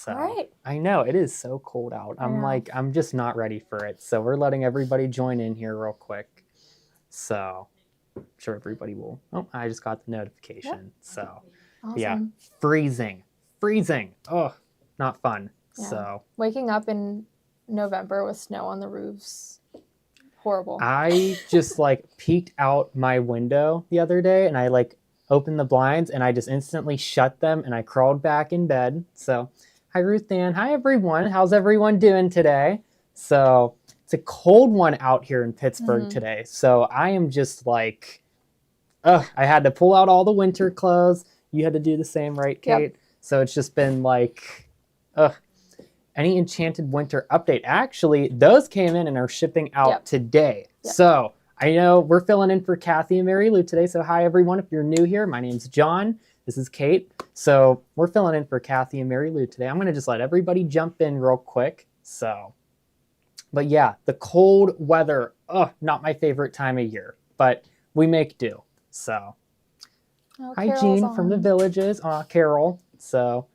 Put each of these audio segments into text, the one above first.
So All right. I know it is so cold out. I'm just not ready for it. So we're letting everybody join in here real quick. So I'm sure everybody will. Oh, I just got the notification. Yep. So awesome. Yeah, freezing. Oh, not fun. Yeah. So waking up in November with snow on the roofs, horrible. I just like peeked out my window the other day and I like opened the blinds and I just instantly shut them and I crawled back in bed. So hi Ruth Ann. Hi everyone. How's everyone doing today? So it's a cold one out here in Pittsburgh today. So I am just like, I had to pull out all the winter clothes. You had to do the same, right, Kate? Yep. So it's just been like, any Enchanted Winter update. Actually, those came in and are shipping out today. Yep. So I know we're filling in for Kathy and Mary Lou today. So hi everyone, if you're new here, my name's John. This is Kate. So we're filling in for Kathy and Mary Lou today. I'm gonna just let everybody jump in real quick. So, but yeah, the cold weather, not my favorite time of year, but we make do. So, hi Jean from the Villages, Carol. So,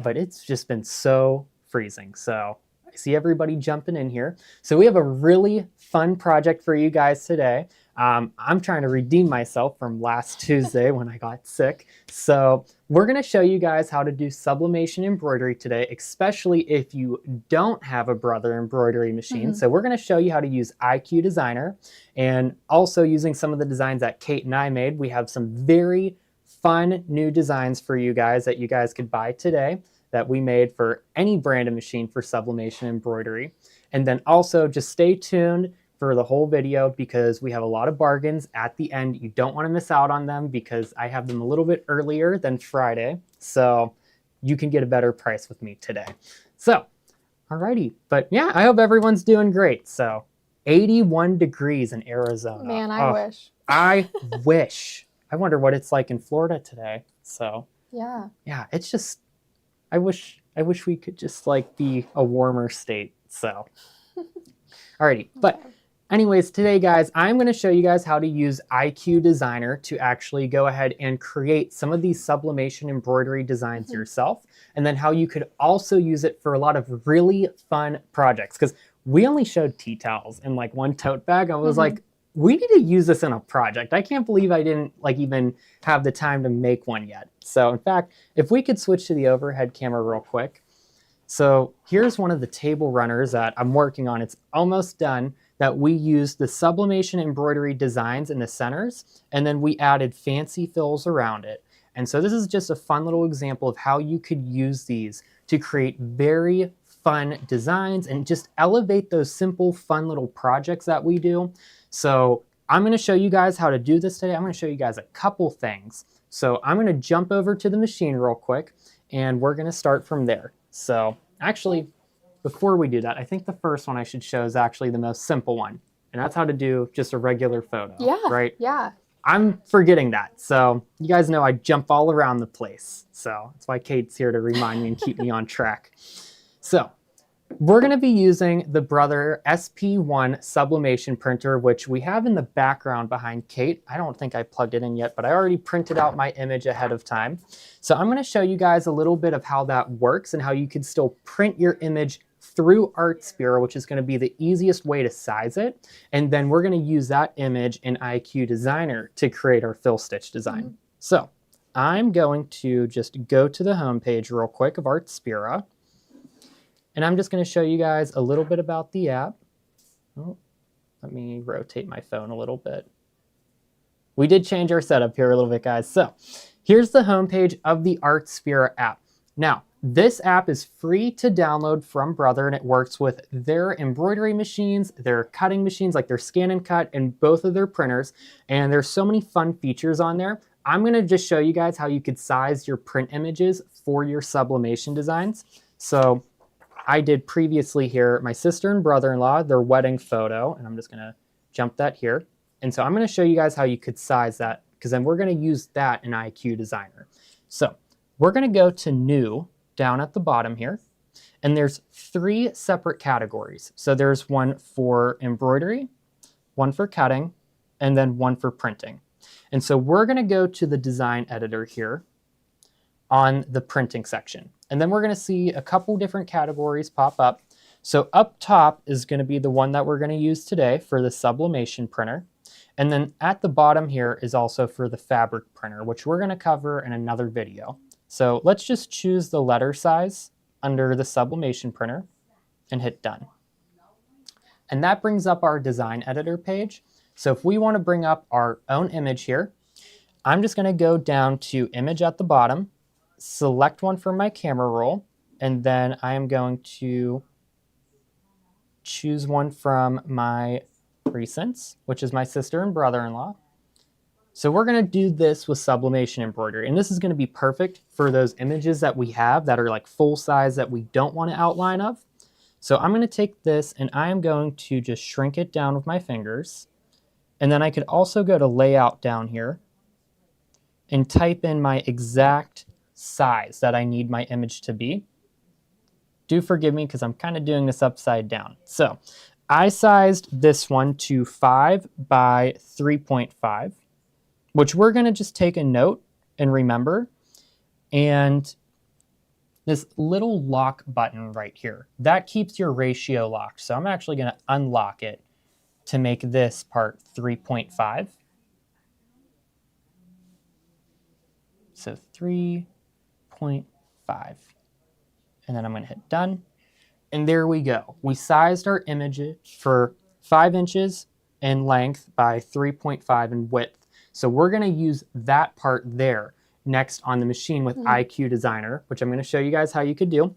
but it's just been so freezing. So I see everybody jumping in here. So we have a really fun project for you guys today. I'm trying to redeem myself from last Tuesday when I got sick. So we're going to show you guys how to do sublimation embroidery today, especially if you don't have a Brother embroidery machine. So we're going to show you how to use IQ Designer, and also using some of the designs that Kate and I made. We have some very fun new designs for you guys that you guys could buy today that we made for any brand of machine for sublimation embroidery. And then also just stay tuned for the whole video because we have a lot of bargains at the end. You don't want to miss out on them because I have them a little bit earlier than Friday. So you can get a better price with me today. So, alrighty. But yeah, I hope everyone's doing great. So 81 degrees in Arizona. Man, I wish. I wish. I wonder what it's like in Florida today. So yeah, it's just, I wish we could just like be a warmer state. So, alrighty. But anyways, today guys, I'm going to show you guys how to use IQ Designer to actually go ahead and create some of these sublimation embroidery designs yourself. And then how you could also use it for a lot of really fun projects. Because we only showed tea towels in like one tote bag. I was like, we need to use this in a project. I can't believe I didn't like even have the time to make one yet. So in fact, if we could switch to the overhead camera real quick. So here's one of the table runners that I'm working on. It's almost done, that we used the sublimation embroidery designs in the centers, and then we added fancy fills around it. And so this is just a fun little example of how you could use these to create very fun designs and just elevate those simple, fun little projects that we do. So I'm going to show you guys how to do this today. I'm going to show you guys a couple things. So I'm going to jump over to the machine real quick and we're going to start from there. So actually, before we do that, I think the first one I should show is actually the most simple one. And that's how to do just a regular photo, right? Yeah. I'm forgetting that. So you guys know I jump all around the place. So that's why Kate's here to remind me and keep me on track. So we're going to be using the Brother SP1 sublimation printer, which we have in the background behind Kate. I don't think I plugged it in yet, but I already printed out my image ahead of time. So I'm going to show you guys a little bit of how that works and how you can still print your image through Artspira, which is going to be the easiest way to size it. And then we're going to use that image in IQ Designer to create our fill stitch design. So I'm going to just go to the home page real quick of Artspira. And I'm just going to show you guys a little bit about the app. Oh, let me rotate my phone a little bit. We did change our setup here a little bit, guys. So here's the homepage of the Artspira app. Now, this app is free to download from Brother, and it works with their embroidery machines, their cutting machines, like their scan and cut, and both of their printers. And there's so many fun features on there. I'm going to just show you guys how you could size your print images for your sublimation designs. So I did previously here, my sister and brother-in-law, their wedding photo, and I'm just going to jump that here. And so I'm going to show you guys how you could size that, because then we're going to use that in IQ Designer. So we're going to go to New down at the bottom here, and there's 3 separate categories. So there's one for embroidery, one for cutting, and then one for printing. And so we're going to go to the design editor here on the printing section. And then we're going to see a couple different categories pop up. So up top is going to be the one that we're going to use today for the sublimation printer. And then at the bottom here is also for the fabric printer, which we're going to cover in another video. So let's just choose the letter size under the sublimation printer and hit done. And that brings up our design editor page. So if we want to bring up our own image here, I'm just going to go down to image at the bottom, select one from my camera roll, and then I am going to choose one from my recents, which is my sister and brother-in-law. So we're going to do this with sublimation embroidery, and this is going to be perfect for those images that we have that are like full size that we don't want to outline of. So I'm going to take this and I am going to just shrink it down with my fingers. And then I could also go to layout down here and type in my exact size that I need my image to be. Do forgive me because I'm kind of doing this upside down. So I sized this one to 5 by 3.5, which we're going to just take a note and remember. And this little lock button right here, that keeps your ratio locked. So I'm actually going to unlock it to make this part 3.5. So 3.5. And then I'm going to hit done. And there we go. We sized our image for 5 inches in length by 3.5 in width. So we're going to use that part there next on the machine with IQ Designer, which I'm going to show you guys how you could do.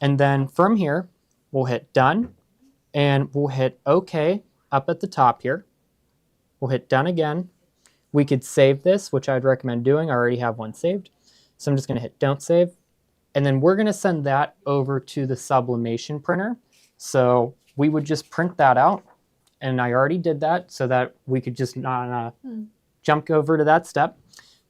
And then from here, we'll hit done and we'll hit OK up at the top here. We'll hit done again. We could save this, which I'd recommend doing. I already have one saved. So I'm just going to hit don't save. And then we're going to send that over to the sublimation printer. So we would just print that out. And I already did that so that we could just not jump over to that step.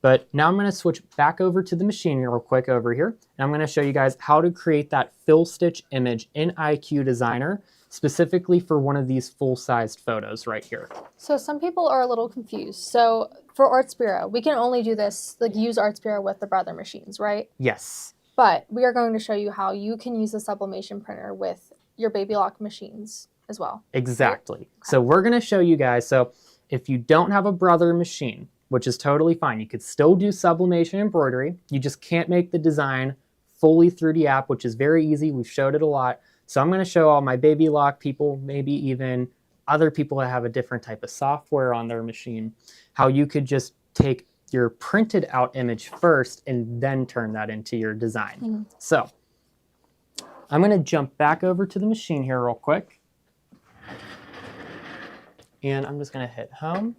But now I'm going to switch back over to the machine real quick over here. And I'm going to show you guys how to create that fill stitch image in IQ Designer, specifically for one of these full-sized photos right here. So some people are a little confused. So for Arts Bureau, we can only do this, like use Arts Bureau with the Brother machines, right? Yes. But we are going to show you how you can use the sublimation printer with your Baby Lock machines as well. Exactly. Right? So we're going to show you guys. So if you don't have a Brother machine, which is totally fine, you could still do sublimation embroidery. You just can't make the design fully through the app, which is very easy. We've showed it a lot. So I'm going to show all my Baby Lock people, maybe even other people that have a different type of software on their machine, how you could just take your printed out image first and then turn that into your design. So I'm going to jump back over to the machine here real quick. And I'm just going to hit home.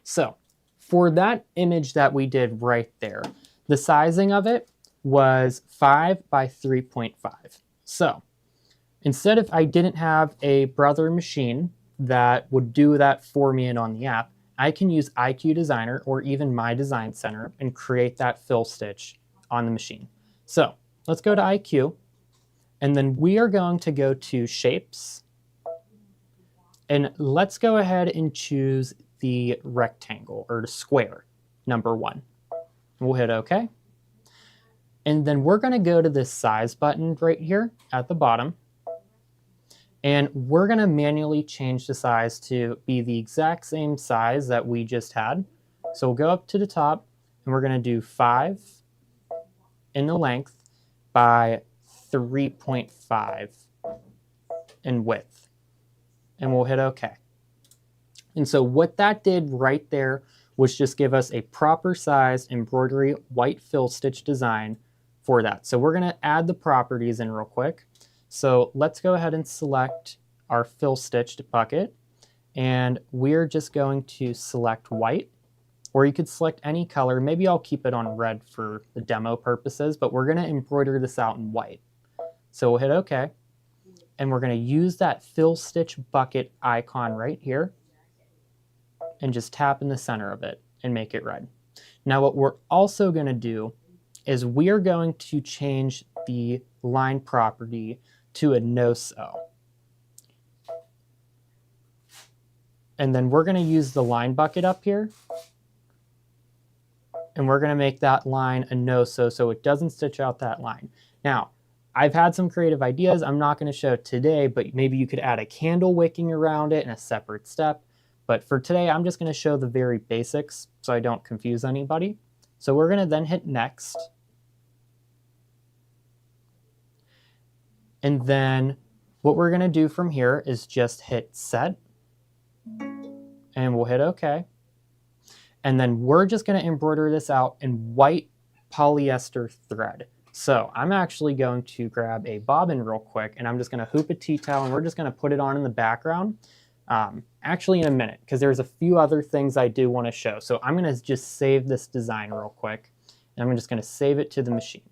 So for that image that we did right there, the sizing of it was 5 by 3.5. So instead, if I didn't have a Brother machine that would do that for me and on the app, I can use IQ Designer or even My Design Center and create that fill stitch on the machine. So let's go to IQ, and then we are going to go to Shapes, and let's go ahead and choose the rectangle or the square, number 1. We'll hit OK. And then we're going to go to this size button right here at the bottom. And we're going to manually change the size to be the exact same size that we just had. So we'll go up to the top and we're going to do 5 in the length by 3.5 in width. And we'll hit OK. And so what that did right there was just give us a proper sized embroidery white fill stitch design for that. So we're going to add the properties in real quick. So let's go ahead and select our fill stitched bucket. And we're just going to select white, or you could select any color. Maybe I'll keep it on red for the demo purposes, but we're going to embroider this out in white. So we'll hit OK. And we're going to use that fill stitch bucket icon right here and just tap in the center of it and make it red. Now what we're also going to do is we are going to change the line property to a no-sew. And then we're going to use the line bucket up here and we're going to make that line a no-sew so it doesn't stitch out that line. Now, I've had some creative ideas I'm not going to show today, but maybe you could add a candle wicking around it in a separate step. But for today, I'm just going to show the very basics so I don't confuse anybody. So we're going to then hit next. And then what we're going to do from here is just hit set. And we'll hit OK. And then we're just going to embroider this out in white polyester thread. So I'm actually going to grab a bobbin real quick, and I'm just going to hoop a tea towel, and we're just going to put it on in the background. Actually in a minute, because there's a few other things I do want to show. So I'm going to just save this design real quick, and I'm just going to save it to the machine.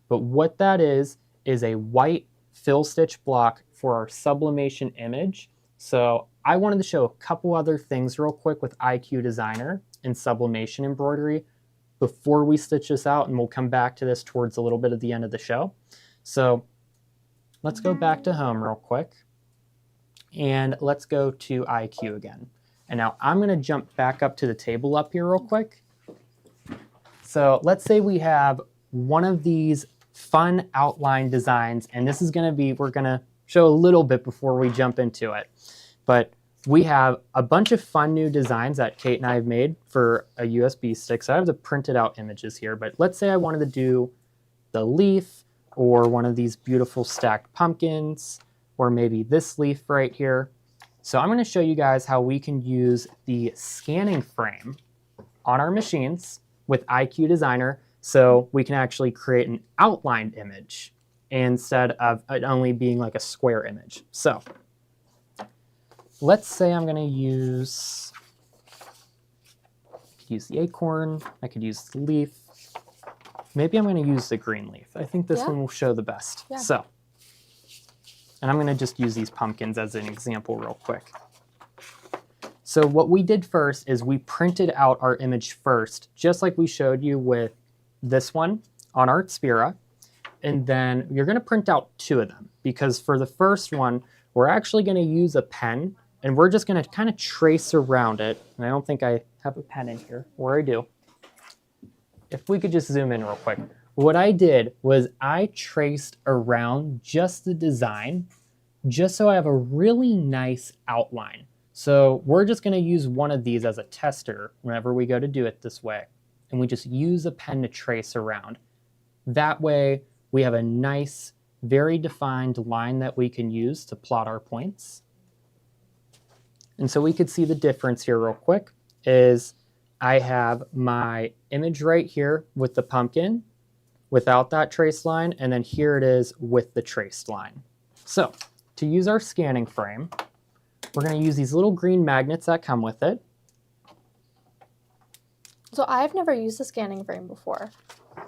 But what that is a white fill stitch block for our sublimation image. So I wanted to show a couple other things real quick with IQ Designer and sublimation embroidery before we stitch this out, and we'll come back to this towards a little bit at the end of the show. So let's go back to home real quick, and let's go to IQ again. And now I'm going to jump back up to the table up here real quick. So let's say we have one of these fun outline designs, and this is going to be, we're going to show a little bit before we jump into it. But we have a bunch of fun new designs that Kate and I have made for a USB stick. So I have the printed out images here, but let's say I wanted to do the leaf or one of these beautiful stacked pumpkins, or maybe this leaf right here. So I'm going to show you guys how we can use the scanning frame on our machines with IQ Designer so we can actually create an outlined image instead of it only being like a square image. So let's say I'm going to use, the acorn, I could use the leaf. Maybe I'm going to use the green leaf. I think this one will show the best. Yeah. So, and I'm going to just use these pumpkins as an example real quick. So what we did first is we printed out our image first, just like we showed you with this one on Artspira. And then you're going to print out two of them, because for the first one, we're actually going to use a pen, and we're just going to kind of trace around it. And I don't think I have a pen in here, or I do. If we could just zoom in real quick. What I did was I traced around just the design, just so I have a really nice outline. So we're just going to use one of these as a tester whenever we go to do it this way. And we just use a pen to trace around. That way we have a nice, very defined line that we can use to plot our points. And so we could see the difference here real quick is I have my image right here with the pumpkin without that trace line, and then here it is with the traced line. So to use our scanning frame, we're going to use these little green magnets that come with it. So I've never used a scanning frame before.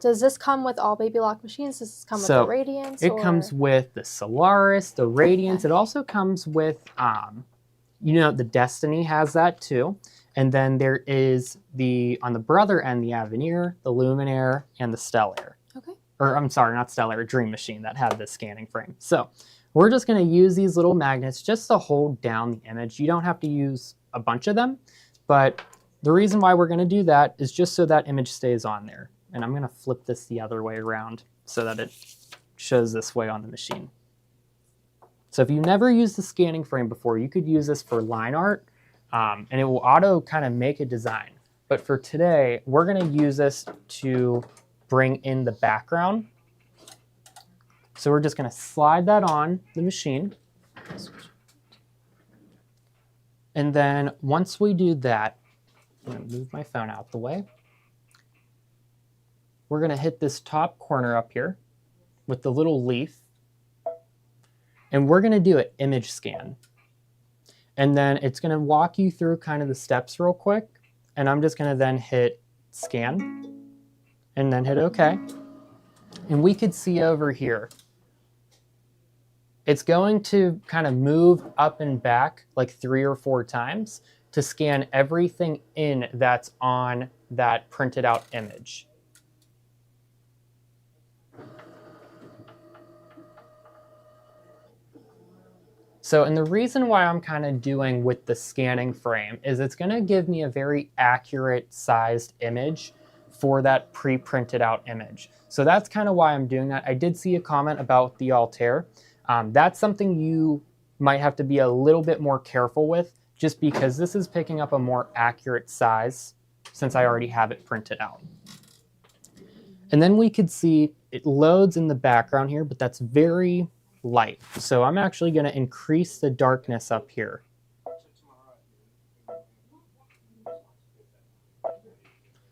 Does this come with all Baby Lock machines? Does this come with the Radiance? It comes with the Solaris, the Radiance. It also comes with, the Destiny has that too. And then there is on the Brother end, the Avenir, the Luminaire, and the Stellaire. Okay. Or I'm sorry, not Stellaire, Dream Machine that had this scanning frame. So we're just going to use these little magnets just to hold down the image. You don't have to use a bunch of them, but the reason why we're going to do that is just so that image stays on there. And I'm going to flip this the other way around so that it shows this way on the machine. So if you never used the scanning frame before, you could use this for line art, and it will auto kind of make a design. But for today, we're going to use this to bring in the background. So we're just going to slide that on the machine. And then once we do that, I'm going to move my phone out the way. We're going to hit this top corner up here with the little leaf. And we're going to do an image scan. And then it's going to walk you through kind of the steps real quick. And I'm just going to then hit scan and then hit OK. And we could see over here, it's going to kind of move up and back like 3 or 4 times to scan everything in that's on that printed out image. So, and the reason why I'm kind of doing with the scanning frame is it's going to give me a very accurate sized image for that pre-printed out image. So that's kind of why I'm doing that. I did see a comment about the Altair. That's something you might have to be a little bit more careful with, just because this is picking up a more accurate size since I already have it printed out. And then we could see it loads in the background here, but that's very light. So I'm actually going to increase the darkness up here.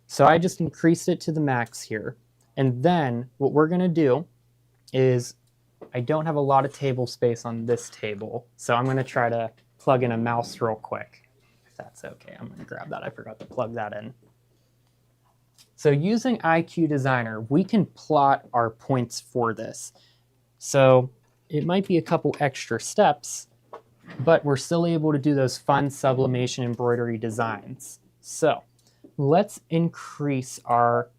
So I just increased it to the max here. And then what we're going to do is, I don't have a lot of table space on this table, so I'm going to try to plug in a mouse real quick, if that's okay. I'm going to grab that. I forgot to plug that in. So using IQ Designer, we can plot our points for this. So it might be a couple extra steps, but we're still able to do those fun sublimation embroidery designs. So let's increase our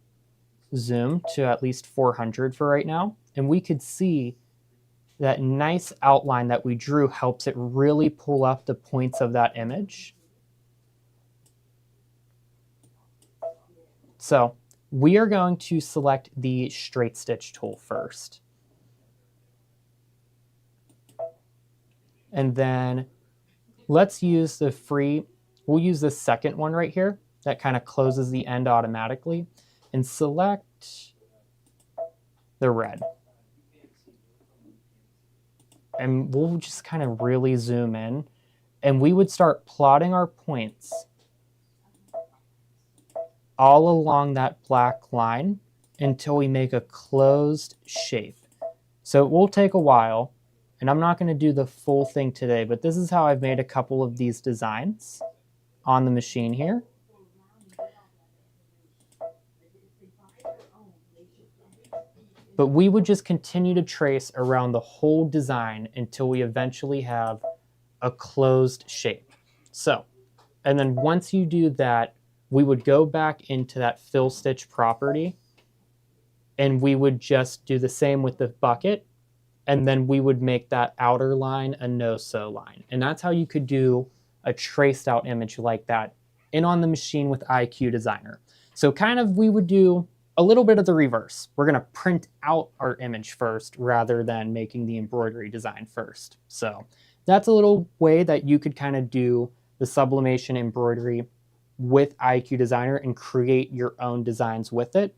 zoom to at least 400 for right now. And we could see that nice outline that we drew helps it really pull up the points of that image. So we are going to select the straight stitch tool first. And then let's use the free, we'll use the second one right here that kind of closes the end automatically, and select the red. And we'll just kind of really zoom in, and we would start plotting our points all along that black line until we make a closed shape. So it will take a while, and I'm not going to do the full thing today, but this is how I've made a couple of these designs on the machine here. But we would just continue to trace around the whole design until we eventually have a closed shape. So, and then once you do that, we would go back into that fill stitch property, and we would just do the same with the bucket, and then we would make that outer line a no-sew line. And that's how you could do a traced out image like that in on the machine with IQ Designer. So kind of we would do a little bit of the reverse. We're gonna print out our image first rather than making the embroidery design first. So that's a little way that you could kind of do the sublimation embroidery with IQ Designer and create your own designs with it.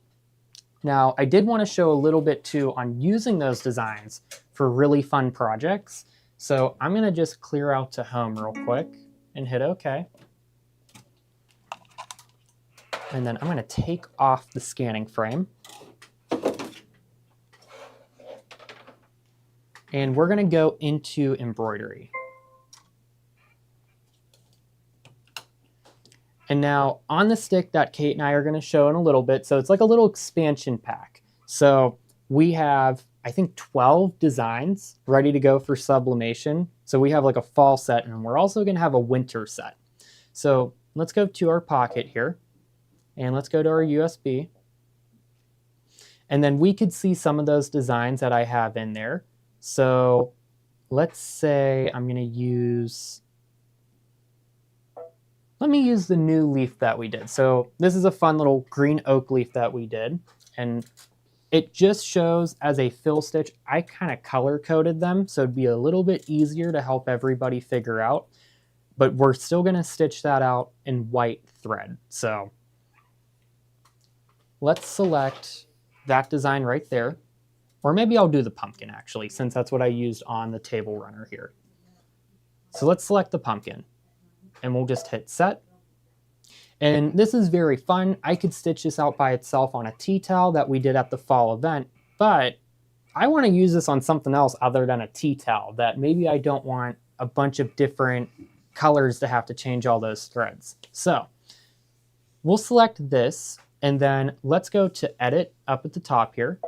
Now, I did want to show a little bit too on using those designs for really fun projects. So I'm going to just clear out to home real quick and hit OK. And then I'm going to take off the scanning frame. And we're going to go into embroidery. And now on the stick that Kate and I are going to show in a little bit, so it's like a little expansion pack. So we have, I think, 12 designs ready to go for sublimation. So we have like a fall set, and we're also going to have a winter set. So let's go to our pocket here, and let's go to our USB. And then we could see some of those designs that I have in there. So let's say I'm going to use... Let me use the new leaf that we did. So this is a fun little green oak leaf that we did. And it just shows as a fill stitch. I kind of color coded them, so it'd be a little bit easier to help everybody figure out. But we're still going to stitch that out in white thread. So let's select that design right there. Or maybe I'll do the pumpkin actually, since that's what I used on the table runner here. So let's select the pumpkin. And we'll just hit set. And this is very fun. I could stitch this out by itself on a tea towel that we did at the fall event, but I want to use this on something else other than a tea towel that maybe I don't want a bunch of different colors to have to change all those threads. So we'll select this, and then let's go to edit up at the top here.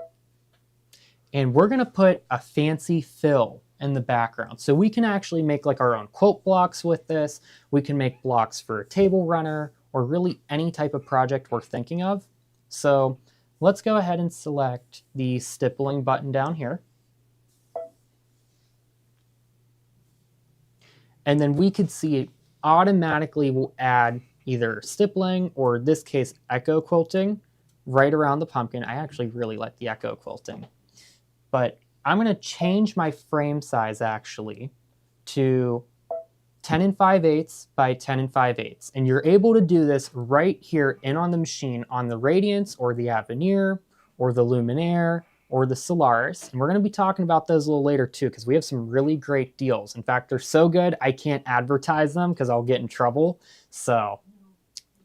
And we're going to put a fancy fill in the background. So we can actually make like our own quote blocks with this. We can make blocks for a table runner or really any type of project we're thinking of. So let's go ahead and select the stippling button down here. And then we could see it automatically will add either stippling or in this case echo quilting right around the pumpkin. I actually really like the echo quilting. But I'm going to change my frame size actually to 10 5/8 by 10 5/8. And you're able to do this right here in on the machine on the Radiance or the Avenir or the Luminaire or the Solaris. And we're going to be talking about those a little later too, because we have some really great deals. In fact, they're so good, I can't advertise them because I'll get in trouble. So,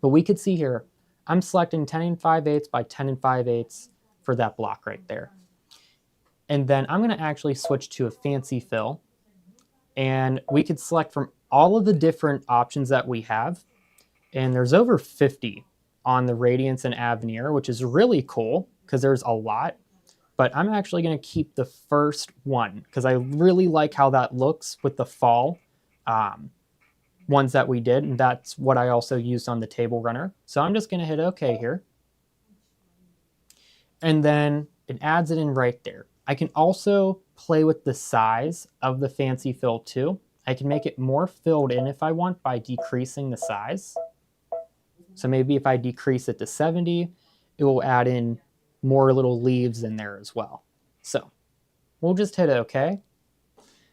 but we could see here, I'm selecting 10 5/8 by 10 5/8 for that block right there. And then I'm going to actually switch to a fancy fill. And we could select from all of the different options that we have. And there's over 50 on the Radiance and Avenir, which is really cool because there's a lot. But I'm actually going to keep the first one because I really like how that looks with the fall ones that we did. And that's what I also used on the table runner. So I'm just going to hit OK here. And then it adds it in right there. I can also play with the size of the fancy fill too. I can make it more filled in if I want by decreasing the size. So maybe if I decrease it to 70, it will add in more little leaves in there as well. So we'll just hit OK.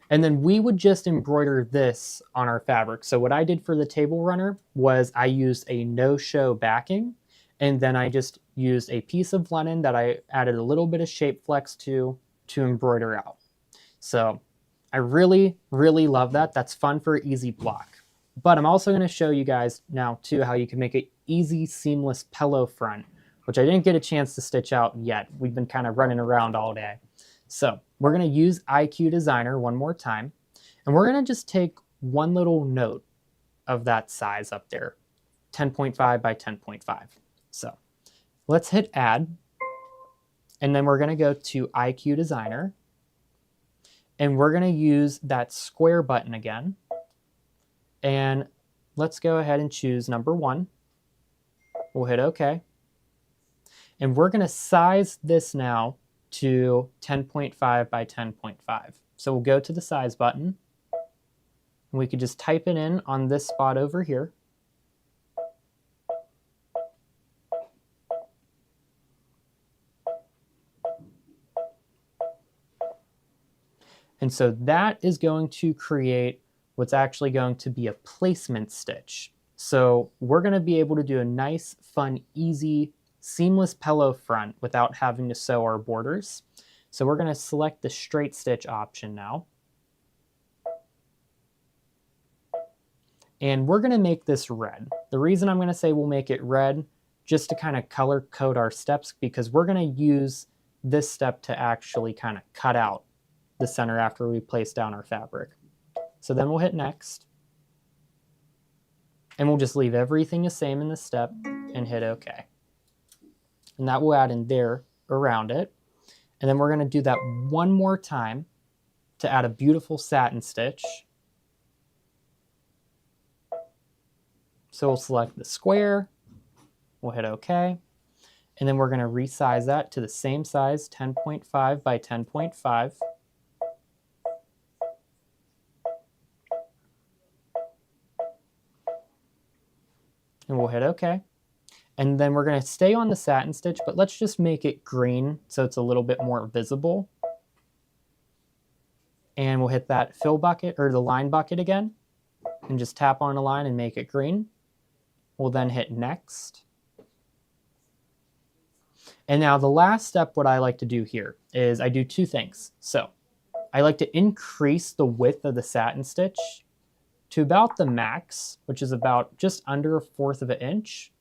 And then we would just embroider this on our fabric. So what I did for the table runner was I used a no-show backing, and then I just used a piece of linen that I added a little bit of shape flex to embroider out. So I really, really love that. That's fun for an easy block. But I'm also going to show you guys now too how you can make an easy seamless pillow front, which I didn't get a chance to stitch out yet. We've been kind of running around all day. So we're going to use IQ Designer one more time, and we're going to just take one little note of that size up there, 10.5 by 10.5. So let's hit add. And then we're going to go to IQ Designer. And we're going to use that square button again. And let's go ahead and choose number 1. We'll hit OK. And we're going to size this now to 10.5 by 10.5. So we'll go to the size button. And we could just type it in on this spot over here. And so that is going to create what's actually going to be a placement stitch. So we're going to be able to do a nice, fun, easy, seamless pillow front without having to sew our borders. So we're going to select the straight stitch option now. And we're going to make this red. The reason I'm going to say we'll make it red, just to kind of color code our steps, because we're going to use this step to actually kind of cut out the center after we place down our fabric. So then we'll hit next. And we'll just leave everything the same in this step and hit OK. And that will add in there around it. And then we're going to do that one more time to add a beautiful satin stitch. So we'll select the square, we'll hit OK, and then we're going to resize that to the same size, 10.5 by 10.5. And we'll hit OK. And then we're going to stay on the satin stitch, but let's just make it green so it's a little bit more visible. And we'll hit that fill bucket or the line bucket again and just tap on a line and make it green. We'll then hit next. And now the last step, what I like to do here is I do two things. So I like to increase the width of the satin stitch to about the max, which is about just under 1/4 of an inch.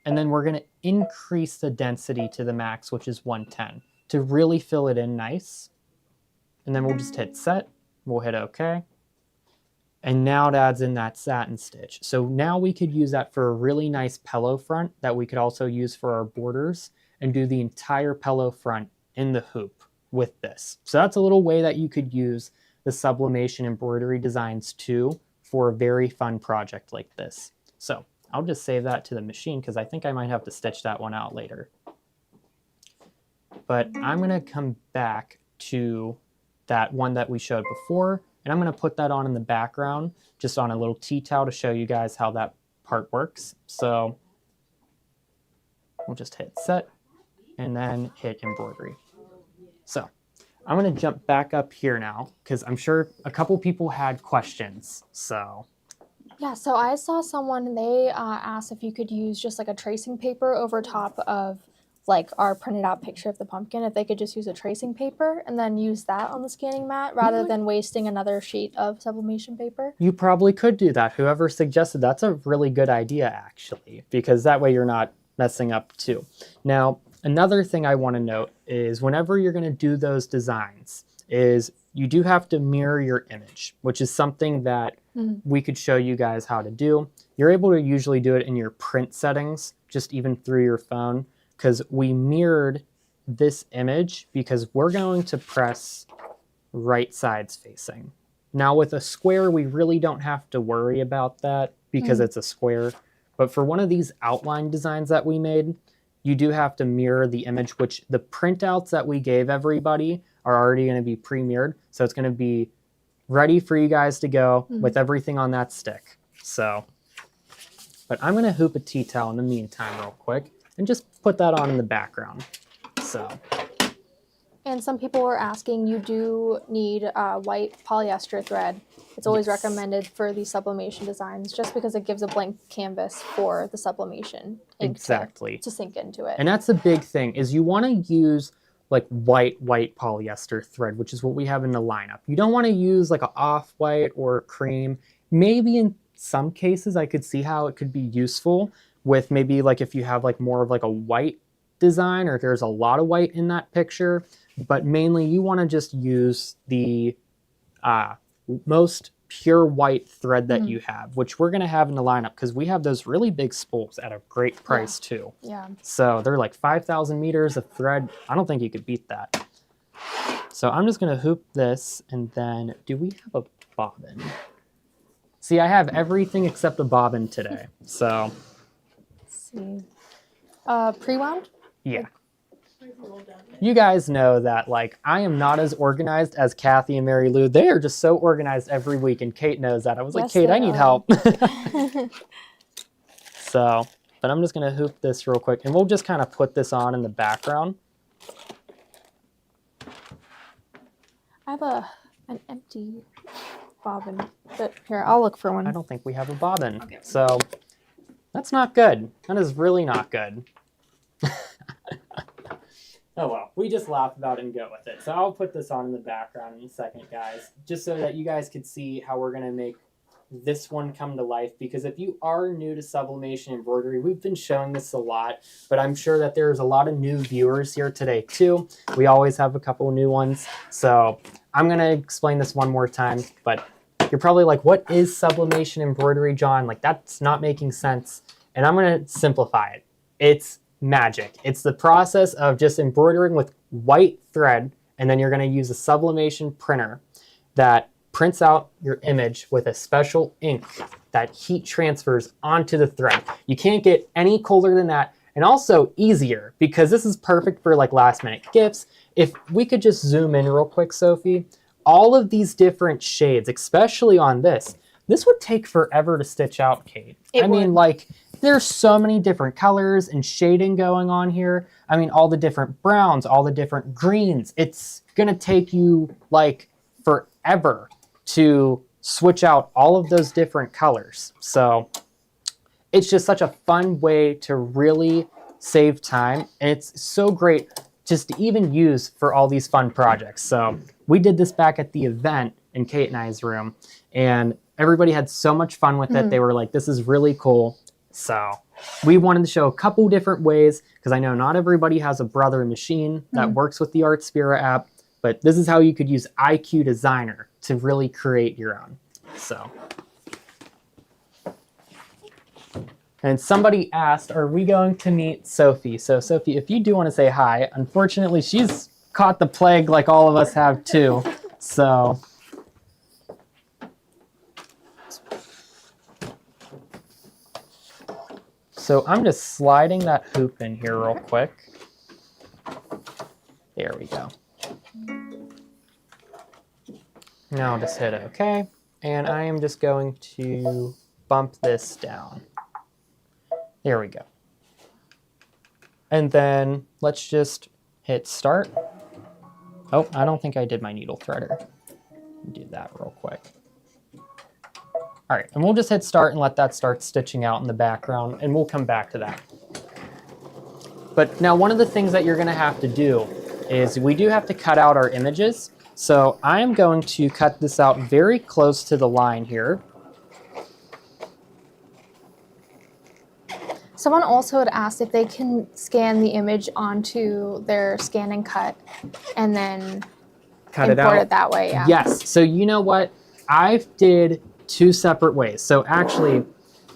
And then we're going to increase the density to the max, which is 110, to really fill it in nice. And then we'll just hit set. We'll hit OK. And now it adds in that satin stitch. So now we could use that for a really nice pillow front that we could also use for our borders and do the entire pillow front in the hoop with this. So that's a little way that you could use the Sublimation embroidery designs too for a very fun project like this. So I'll just save that to the machine because I think I might have to stitch that one out later. But I'm going to come back to that one that we showed before, and I'm going to put that on in the background just on a little tea towel to show you guys how that part works. So we'll just hit set, and then hit embroidery. So I'm going to jump back up here now because I'm sure a couple people had questions. So Yeah, so I saw someone, they asked if you could use just like a tracing paper over top of like our printed out picture of the pumpkin, if they could just use a tracing paper and then use that on the scanning mat rather than wasting another sheet of sublimation paper. you probably could do that. Whoever suggested that's a really good idea, actually, because that way you're not messing up too. Now, another thing I want to note is whenever you're going to do those designs is you do have to mirror your image, which is something that we could show you guys how to do. You're able to usually do it in your print settings, just even through your phone, because we mirrored this image because we're going to press right sides facing. Now with a square, we really don't have to worry about that because it's a square. But for one of these outline designs that we made, you do have to mirror the image, which the printouts that we gave everybody are already going to be pre-mirrored. So it's going to be ready for you guys to go with everything on that stick. So, but I'm going to hoop a tea towel in the meantime real quick and just put that on in the background. So. And some people were asking, you do need white polyester thread. It's always recommended for these sublimation designs just because it gives a blank canvas for the sublimation ink to sink into it. And that's the big thing is you want to use like white polyester thread, which is what we have in the lineup. You don't want to use like an off-white or cream. Maybe in some cases I could see how it could be useful with maybe like if you have like more of like a white design or if there's a lot of white in that picture. But mainly you want to just use the most pure white thread that you have, which we're going to have in the lineup because we have those really big spools at a great price too. Yeah. So they're like 5,000 meters of thread. I don't think you could beat that. So I'm just going to hoop this and then do we have a bobbin? See, I have everything except a bobbin today. So. Let's see. Pre-wound? Yeah. You guys know that like I am not as organized as Kathy and Mary Lou. They are just so organized every week, and Kate knows that. I was like, Kate, I need help. So, but I'm just gonna hoop this real quick, and we'll just kind of put this on in the background. I have an empty bobbin, but here I'll look for one. I don't think we have a bobbin, so that's not good. That is really not good. Oh well, we just laugh about it and go with it. So I'll put this on in the background in a second, guys, just so that you guys could see how we're going to make this one come to life. Because if you are new to sublimation embroidery, we've been showing this a lot, but I'm sure that there's a lot of new viewers here today too. We always have a couple new ones. So I'm going to explain this one more time, but you're probably like, what is sublimation embroidery, John? Like that's not making sense. And I'm going to simplify it. It's magic. It's the process of just embroidering with white thread, and then you're going to use a sublimation printer that prints out your image with a special ink that heat transfers onto the thread. You can't get any colder than that, and also easier because this is perfect for like last minute gifts. If we could just zoom in real quick, Sophie, all of these different shades, especially on this would take forever to stitch out, Kate. I mean, like, there's so many different colors and shading going on here. I mean, all the different browns, all the different greens. It's going to take you, like, forever to switch out all of those different colors. So it's just such a fun way to really save time. And it's so great just to even use for all these fun projects. So we did this back at the event in Kate and I's room, and everybody had so much fun with it. They were like, this is really cool. So we wanted to show a couple different ways because I know not everybody has a brother machine that works with the Artspira app, but this is how you could use IQ Designer to really create your own. So, and somebody asked, are we going to meet Sophie? So Sophie, if you do want to say hi, unfortunately she's caught the plague like all of us have too. So. So I'm just sliding that hoop in here real quick. There we go. Now I'll just hit OK. And I am just going to bump this down. There we go. And then let's just hit start. Oh, I don't think I did my needle threader. Do that real quick. All right, and we'll just hit start and let that start stitching out in the background, and we'll come back to that. But now one of the things that you're gonna have to do is we do have to cut out our images. So I'm going to cut this out very close to the line here. Someone also had asked if they can scan the image onto their scan and cut and then import it that way. Yeah. Yes. So you know what? I did two separate ways. So actually,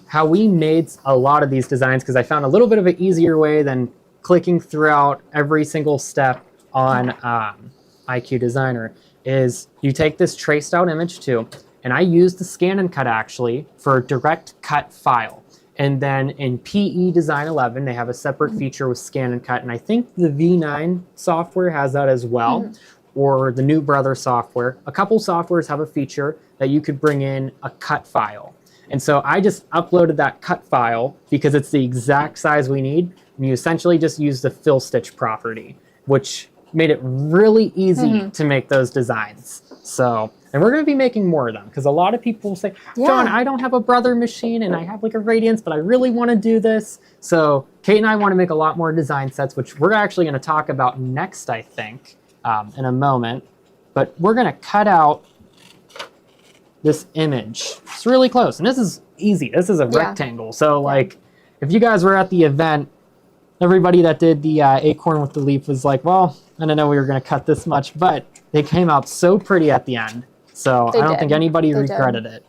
how we made a lot of these designs, because I found a little bit of an easier way than clicking throughout every single step on IQ Designer, is you take this traced out image too, and I use the scan and cut actually for a direct cut file. And then in PE Design 11, they have a separate feature with scan and cut. And I think the V9 software has that as well, or the New Brother software. A couple softwares have a feature that you could bring in a cut file. And so I just uploaded that cut file because it's the exact size we need. And you essentially just use the fill stitch property, which made it really easy to make those designs. So, and we're going to be making more of them because a lot of people say, John, I don't have a Brother machine and I have like a Radiance, but I really want to do this. So Kate and I want to make a lot more design sets, which we're actually going to talk about next, I think, in a moment. But we're going to cut out this image. It's really close. And this is easy. This is a rectangle. So like, if you guys were at the event, everybody that did the acorn with the leaf was like, well, I didn't know we were going to cut this much, but they came out so pretty at the end. So I don't think anybody regretted it.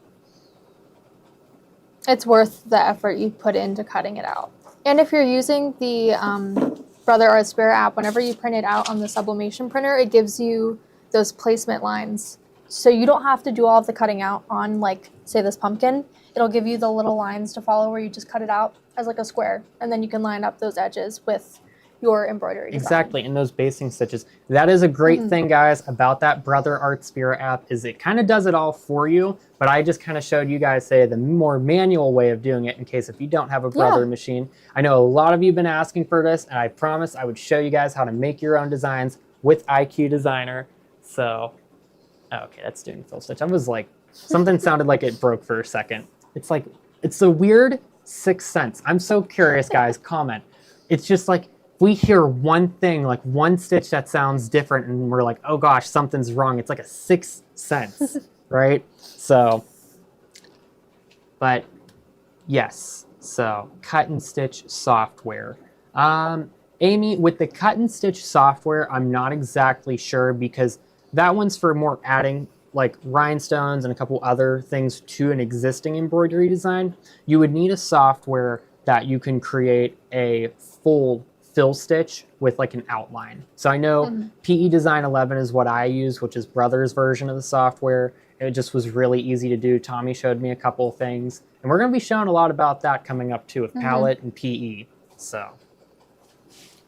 It's worth the effort you put into cutting it out. And if you're using the Brother Art Spirit app, whenever you print it out on the Sublimation printer, it gives you those placement lines. So you don't have to do all of the cutting out on, like, say this pumpkin. It'll give you the little lines to follow where you just cut it out as like a square. And then you can line up those edges with your embroidery design. Exactly, and those basing stitches. That is a great thing, guys, about that Brother Art Spirit app, is it kind of does it all for you, but I just kind of showed you guys, say, the more manual way of doing it in case if you don't have a Brother machine. I know a lot of you have been asking for this, and I promised I would show you guys how to make your own designs with IQ Designer. So, okay, that's doing fill stitch. I was like, something sounded like it broke for a second. It's like, it's a weird sixth sense. I'm so curious, guys, comment. It's just like, we hear one thing, like one stitch that sounds different, and we're like, oh gosh, something's wrong. It's like a sixth sense, right? So, but yes, so cut and stitch software. Amy, with the cut and stitch software, I'm not exactly sure because that one's for more adding like rhinestones and a couple other things to an existing embroidery design. You would need a software that you can create a full fill stitch with like an outline. So I know PE Design 11 is what I use, which is Brother's version of the software. It just was really easy to do. Tommy showed me a couple of things, and we're going to be showing a lot about that coming up too with palette and PE. So,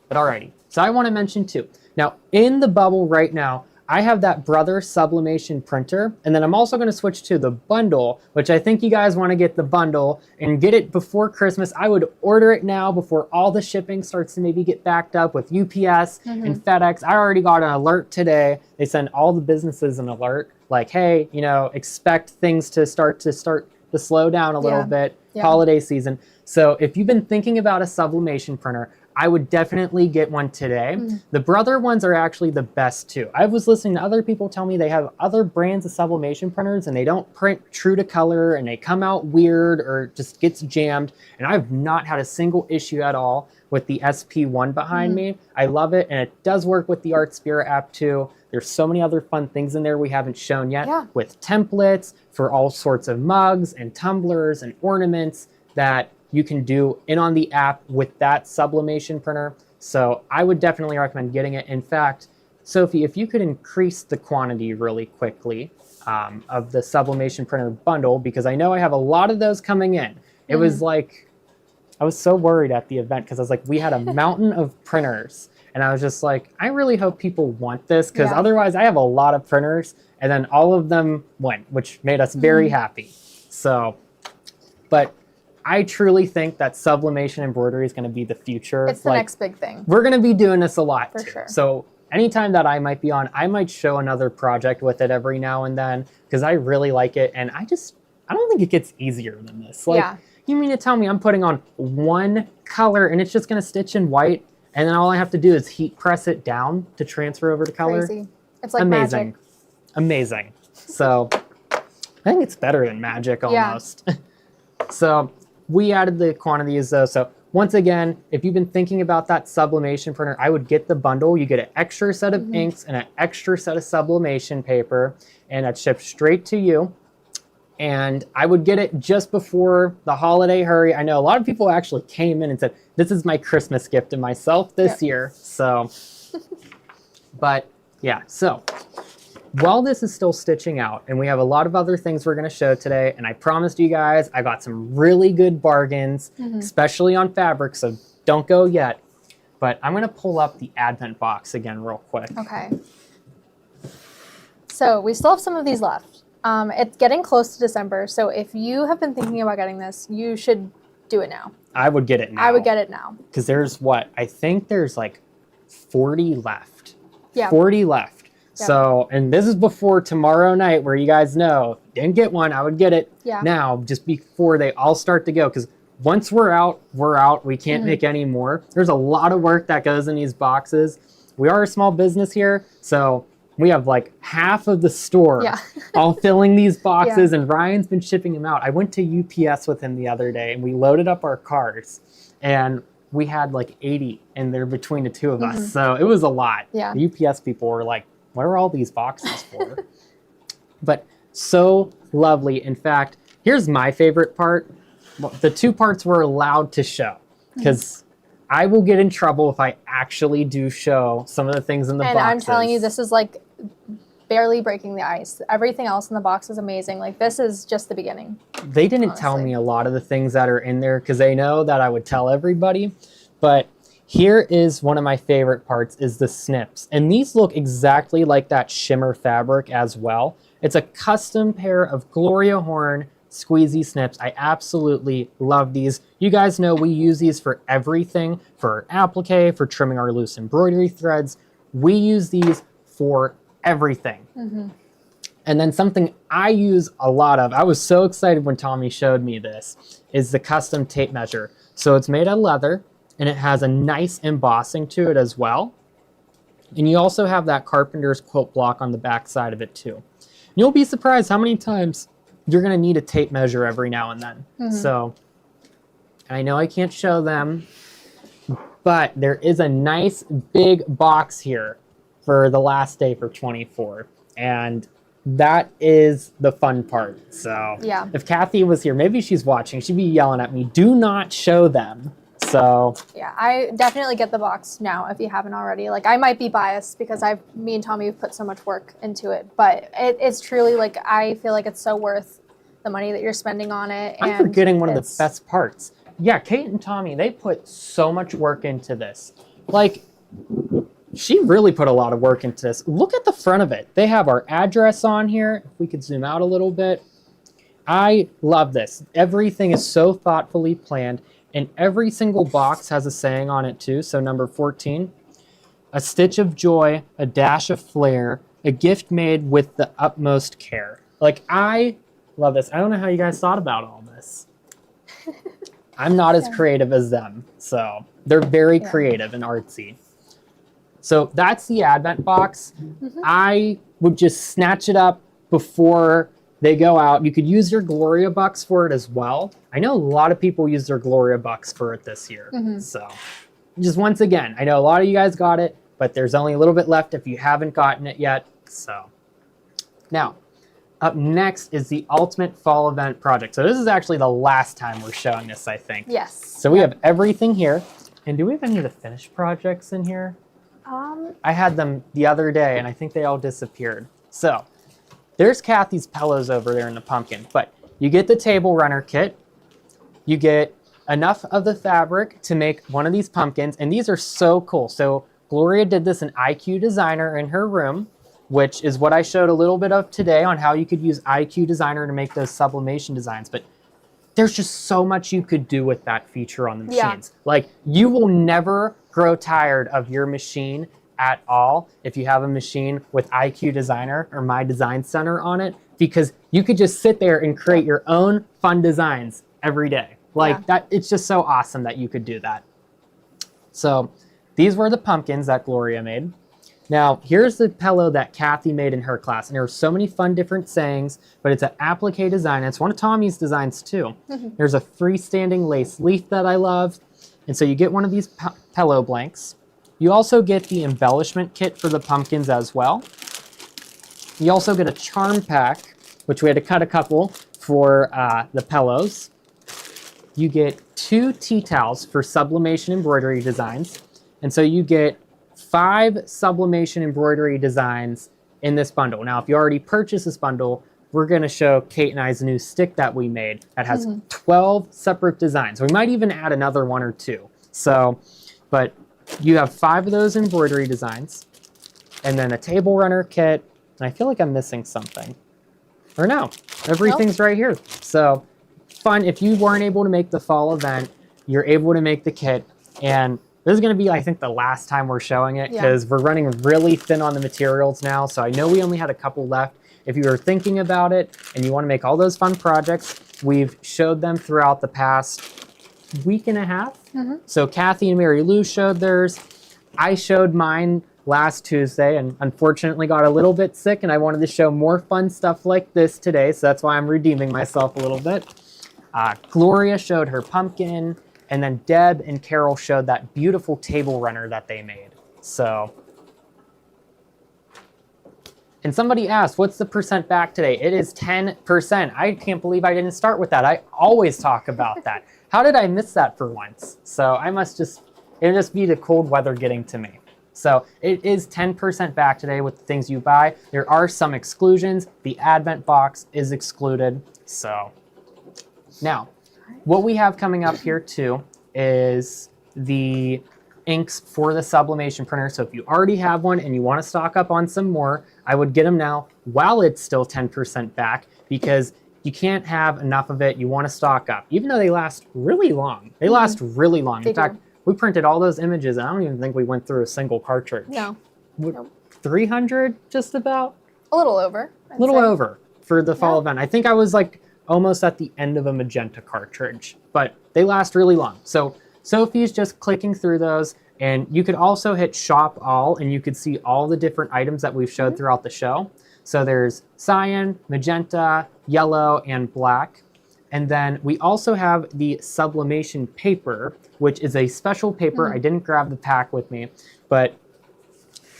but alrighty. So I want to mention too, now in the bubble right now, I have that Brother Sublimation printer, and then I'm also going to switch to the bundle, which I think you guys want to get the bundle and get it before Christmas. I would order it now before all the shipping starts to maybe get backed up with UPS and FedEx. I already got an alert today. They send all the businesses an alert like, hey, you know, expect things to start to slow down a little bit, holiday season. So if you've been thinking about a sublimation printer, I would definitely get one today. The Brother ones are actually the best too. I was listening to other people tell me they have other brands of sublimation printers and they don't print true to color and they come out weird or just gets jammed. And I've not had a single issue at all with the SP1 behind me. I love it, and it does work with the Art Spirit app too. There's so many other fun things in there we haven't shown yet with templates for all sorts of mugs and tumblers and ornaments that you can do in on the app with that sublimation printer. So I would definitely recommend getting it. In fact, Sophie, if you could increase the quantity really quickly of the sublimation printer bundle, because I know I have a lot of those coming in. It was like, I was so worried at the event because I was like, we had a mountain of printers. And I was just like, I really hope people want this because otherwise I have a lot of printers and then all of them went, which made us very happy. So, but I truly think that sublimation embroidery is going to be the future. It's the next big thing. We're going to be doing this a lot For too. sure. So anytime that I might be on, I might show another project with it every now and then because I really like it. And I don't think it gets easier than this. Like, you mean to tell me I'm putting on one color and it's just going to stitch in white, and then all I have to do is heat press it down to transfer over to color? Crazy. It's like amazing. magic. Amazing. So I think it's better than magic almost. So we added the quantities though. So once again, if you've been thinking about that sublimation printer, I would get the bundle. You get an extra set of inks and an extra set of sublimation paper, and that ships straight to you. And I would get it just before the holiday hurry. I know a lot of people actually came in and said, this is my Christmas gift to myself this year. So, but yeah, so while this is still stitching out, and we have a lot of other things we're going to show today, and I promised you guys I got some really good bargains, especially on fabric, so don't go yet. But I'm going to pull up the Advent box again real quick. Okay. So we still have some of these left. It's getting close to December, so if you have been thinking about getting this, you should do it now. I would get it now. I would get it now. Because there's I think there's like 40 left. Yeah. 40 left. Yep. So, and this is before tomorrow night where you guys know, didn't get one, I would get it now, just before they all start to go. Because once we're out, we're out. We can't make any more. There's a lot of work that goes in these boxes. We are a small business here, so we have like half of the store all filling these boxes, and Ryan's been shipping them out. I went to UPS with him the other day, and we loaded up our cars, and we had like 80 in there between the two of us. So it was a lot. The UPS people were like, what are all these boxes for? But so lovely. In fact, here's my favorite part. The two parts we're allowed to show, because I will get in trouble if I actually do show some of the things in the boxes. And I'm telling you, this is like barely breaking the ice. Everything else in the box is amazing. Like, this is just the beginning. They didn't tell me a lot of the things that are in there because they know that I would tell everybody. But here is one of my favorite parts, is the snips. And these look exactly like that shimmer fabric as well. It's a custom pair of Gloria Horn squeezy snips. I absolutely love these. You guys know we use these for everything, for applique, for trimming our loose embroidery threads. We use these for everything. And then something I use a lot of, I was so excited when Tommy showed me this, is the custom tape measure. So it's made of leather, and it has a nice embossing to it as well. And you also have that carpenter's quilt block on the back side of it too. You'll be surprised how many times you're going to need a tape measure every now and then. So I know I can't show them, but there is a nice big box here for the last day for 24. And that is the fun part. So if Kathy was here, maybe she's watching, she'd be yelling at me, do not show them. So yeah, I definitely get the box now if you haven't already. Like, I might be biased because me and Tommy have put so much work into it, but it's truly, like, I feel like it's so worth the money that you're spending on it. I'm forgetting one of the best parts. Yeah, Kate and Tommy, they put so much work into this. Like, she really put a lot of work into this. Look at the front of it. They have our address on here. If we could zoom out a little bit. I love this. Everything is so thoughtfully planned. And every single box has a saying on it too. So number 14, a stitch of joy, a dash of flair, a gift made with the utmost care. Like, I love this. I don't know how you guys thought about all this. I'm not as creative as them. So they're very creative and artsy. So that's the Advent box. I would just snatch it up before they go out. You could use your Gloria bucks for it as well. I know a lot of people use their Gloria bucks for it this year. So just once again, I know a lot of you guys got it, but there's only a little bit left if you haven't gotten it yet. So now, up next is the Ultimate Fall Event Project. So this is actually the last time we're showing this, I think. Yes. So we have everything here. And do we have any of the finished projects in here? I had them the other day, and I think they all disappeared. So there's Kathy's pillows over there in the pumpkin, but you get the table runner kit. You get enough of the fabric to make one of these pumpkins, and these are so cool. So Gloria did this in IQ Designer in her room, which is what I showed a little bit of today on how you could use IQ Designer to make those sublimation designs. But there's just so much you could do with that feature on the Yeah. machines. Like, you will never grow tired of your machine at all if you have a machine with IQ Designer or My Design Center on it, because you could just sit there and create your own fun designs every day. Like that, it's just so awesome that you could do that. So these were the pumpkins that Gloria made. Now, here's the pillow that Kathy made in her class. And there are so many fun different sayings, but it's an applique design. It's one of Tommy's designs too. There's a freestanding lace leaf that I love. And so you get one of these pillow blanks. You also get the embellishment kit for the pumpkins as well. You also get a charm pack, which we had to cut a couple for the pillows. You get 2 tea towels for sublimation embroidery designs. And so you get 5 sublimation embroidery designs in this bundle. Now, if you already purchased this bundle, we're going to show Kate and I's new stick that we made that has 12 separate designs. We might even add another 1 or 2. So, but you have 5 of those embroidery designs, and then a table runner kit. And I feel like I'm missing something. Or no, everything's right here. So fun. If you weren't able to make the fall event, you're able to make the kit. And this is going to be, I think, the last time we're showing it, because we're running really thin on the materials now. So I know we only had a couple left. If you were thinking about it and you want to make all those fun projects, we've showed them throughout the past week and a half. So Kathy and Mary Lou showed theirs. I showed mine last Tuesday and unfortunately got a little bit sick, and I wanted to show more fun stuff like this today. So that's why I'm redeeming myself a little bit. Gloria showed her pumpkin. And then Deb and Carol showed that beautiful table runner that they made. So, and somebody asked, what's the percent back today? It is 10%. I can't believe I didn't start with that. I always talk about that. How did I miss that for once? So I must just, it'll just be the cold weather getting to me. So it is 10% back today with the things you buy. There are some exclusions. The Advent box is excluded. So now, what we have coming up here too is the inks for the sublimation printer. So if you already have one and you want to stock up on some more, I would get them now while it's still 10% back, because you can't have enough of it. You want to stock up, even though they last really long. They last really long. In fact, we printed all those images, and I don't even think we went through a single cartridge. No. 300 just about? A little over. A little over for the fall event. I think I was like almost at the end of a magenta cartridge, but they last really long. So Sophie's just clicking through those, and you could also hit shop all, and you could see all the different items that we've showed throughout the show. So there's cyan, magenta, yellow, and black. And then we also have the sublimation paper, which is a special paper. I didn't grab the pack with me, but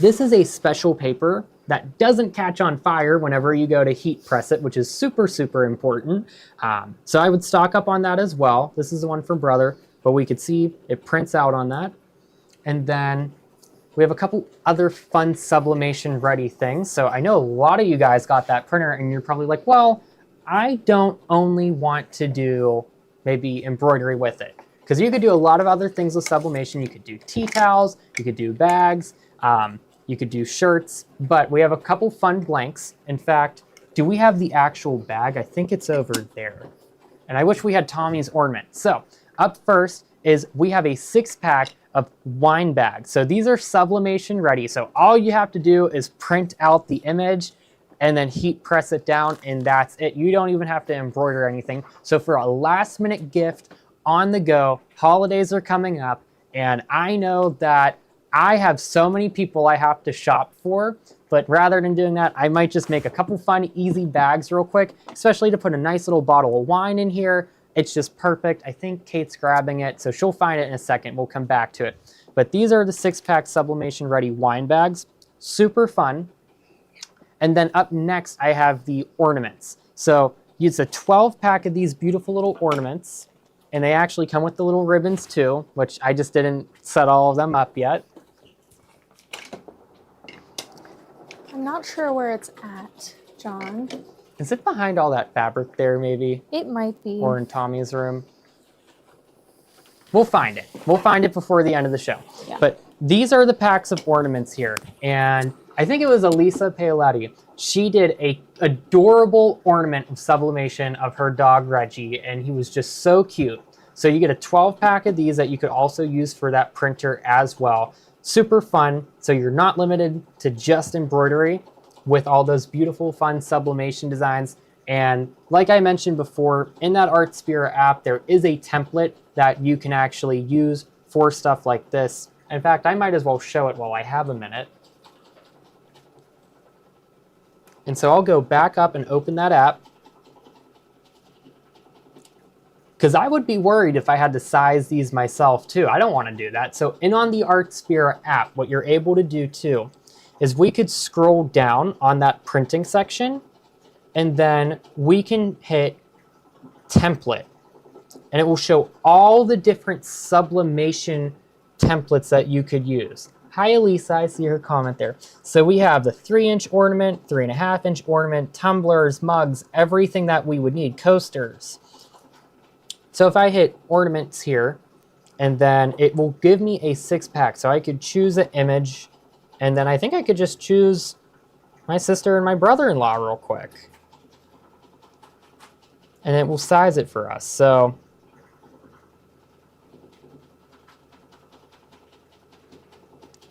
this is a special paper that doesn't catch on fire whenever you go to heat press it, which is super, super important. So I would stock up on that as well. This is the one from Brother, but we could see it prints out on that. And then we have a couple other fun sublimation ready things. So I know a lot of you guys got that printer and you're probably like, well, I don't only want to do maybe embroidery with it. Because you could do a lot of other things with sublimation. You could do tea towels, you could do bags, you could do shirts, but we have a couple fun blanks. In fact, do we have the actual bag? I think it's over there. And I wish we had Tommy's ornament. So up first is we have a 6-pack of wine bags. So these are sublimation ready. So all you have to do is print out the image and then heat press it down, and that's it. You don't even have to embroider anything. So for a last minute gift on the go, holidays are coming up, and I know that I have so many people I have to shop for, but rather than doing that, I might just make a couple fun, easy bags real quick, especially to put a nice little bottle of wine in here. It's just perfect. I think Kate's grabbing it, so she'll find it in a second. We'll come back to it. But these are the 6-pack sublimation ready wine bags. Super fun. And then up next, I have the ornaments. So it's a 12-pack of these beautiful little ornaments, and they actually come with the little ribbons too, which I just didn't set all of them up yet. I'm not sure where it's at, John. Is it behind all that fabric there, maybe? It might be. Or in Tommy's room? We'll find it. We'll find it before the end of the show. Yeah. But these are the packs of ornaments here. And I think it was Elisa Paoletti. She did a adorable ornament of sublimation of her dog Reggie, and he was just so cute. So you get a 12 pack of these that you could also use for that printer as well. Super fun. So you're not limited to just embroidery with all those beautiful, fun sublimation designs. And like I mentioned before, in that Artspira app, there is a template that you can actually use for stuff like this. In fact, I might as well show it while I have a minute. And so I'll go back up and open that app, because I would be worried if I had to size these myself too. I don't want to do that. So on the Artspira app, what you're able to do too is we could scroll down on that printing section, and then we can hit template, and it will show all the different sublimation templates that you could use. Hi, Elisa, I see her comment there. So we have the 3-inch ornament, 3.5-inch ornament, tumblers, mugs, everything that we would need, coasters. So if I hit ornaments here, and then it will give me a 6-pack. So I could choose an image, and then I think I could just choose my sister and my brother-in-law real quick. And it will size it for us. So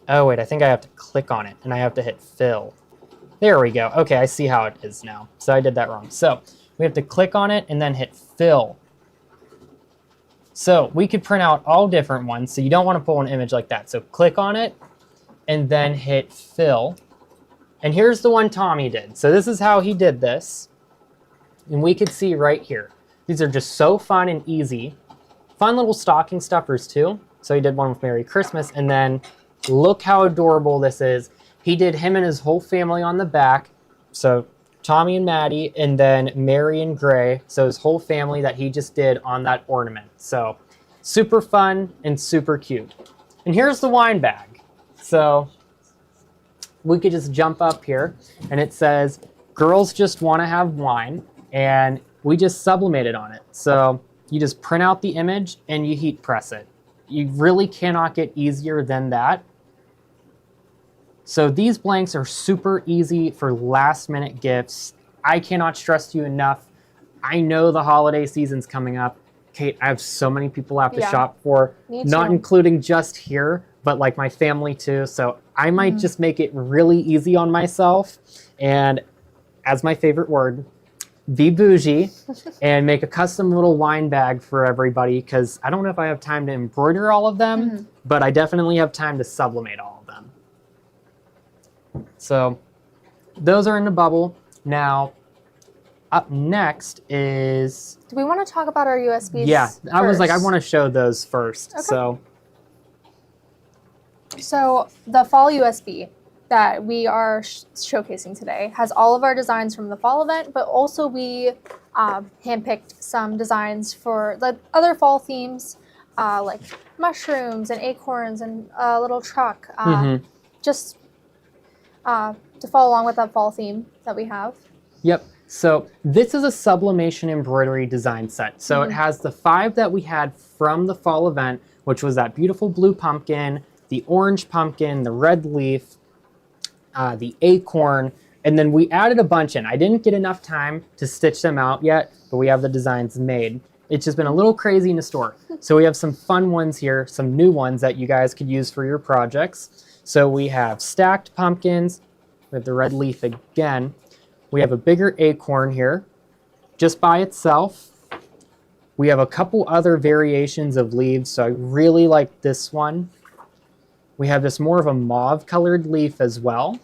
oh wait, I think I have to click on it and I have to hit fill. There we go. Okay, I see how it is now. So I did that wrong. So we have to click on it and then hit fill. So we could print out all different ones. So you don't want to pull an image like that. So click on it and then hit fill. And here's the one Tommy did. So this is how he did this. And we could see right here. These are just so fun and easy. Fun little stocking stuffers too. So he did one with Merry Christmas, and then look how adorable this is. He did him and his whole family on the back. So Tommy and Maddie, and then Mary and Gray. So his whole family that he just did on that ornament. So super fun and super cute. And here's the wine bag. So we could just jump up here, and it says, girls just want to have wine, and we just sublimated on it. So you just print out the image and you heat press it. You really cannot get easier than that. So these blanks are super easy for last minute gifts. I cannot stress to you enough. I know the holiday season's coming up. Kate, I have so many people I have to shop for, not including just here, but like my family too. So I might just make it really easy on myself. And as my favorite word, be bougie and make a custom little wine bag for everybody, because I don't know if I have time to embroider all of them, but I definitely have time to sublimate all of them. So those are in the bubble. Now, up next is... Do we want to talk about our USBs Yeah, I was like, I first? want to show those first. Okay. So the fall USB that we are showcasing today has all of our designs from the fall event, but also we handpicked some designs for the other fall themes, like mushrooms and acorns and a little truck, just to follow along with that fall theme that we have. Yep. So this is a sublimation embroidery design set. So it has the 5 that we had from the fall event, which was that beautiful blue pumpkin, the orange pumpkin, the red leaf, the acorn, and then we added a bunch in. I didn't get enough time to stitch them out yet, but we have the designs made. It's just been a little crazy in the store. So we have some fun ones here, some new ones that you guys could use for your projects. So we have stacked pumpkins, we have the red leaf again. We have a bigger acorn here, just by itself. We have a couple other variations of leaves, so I really like this one. We have this more of a mauve colored leaf as well.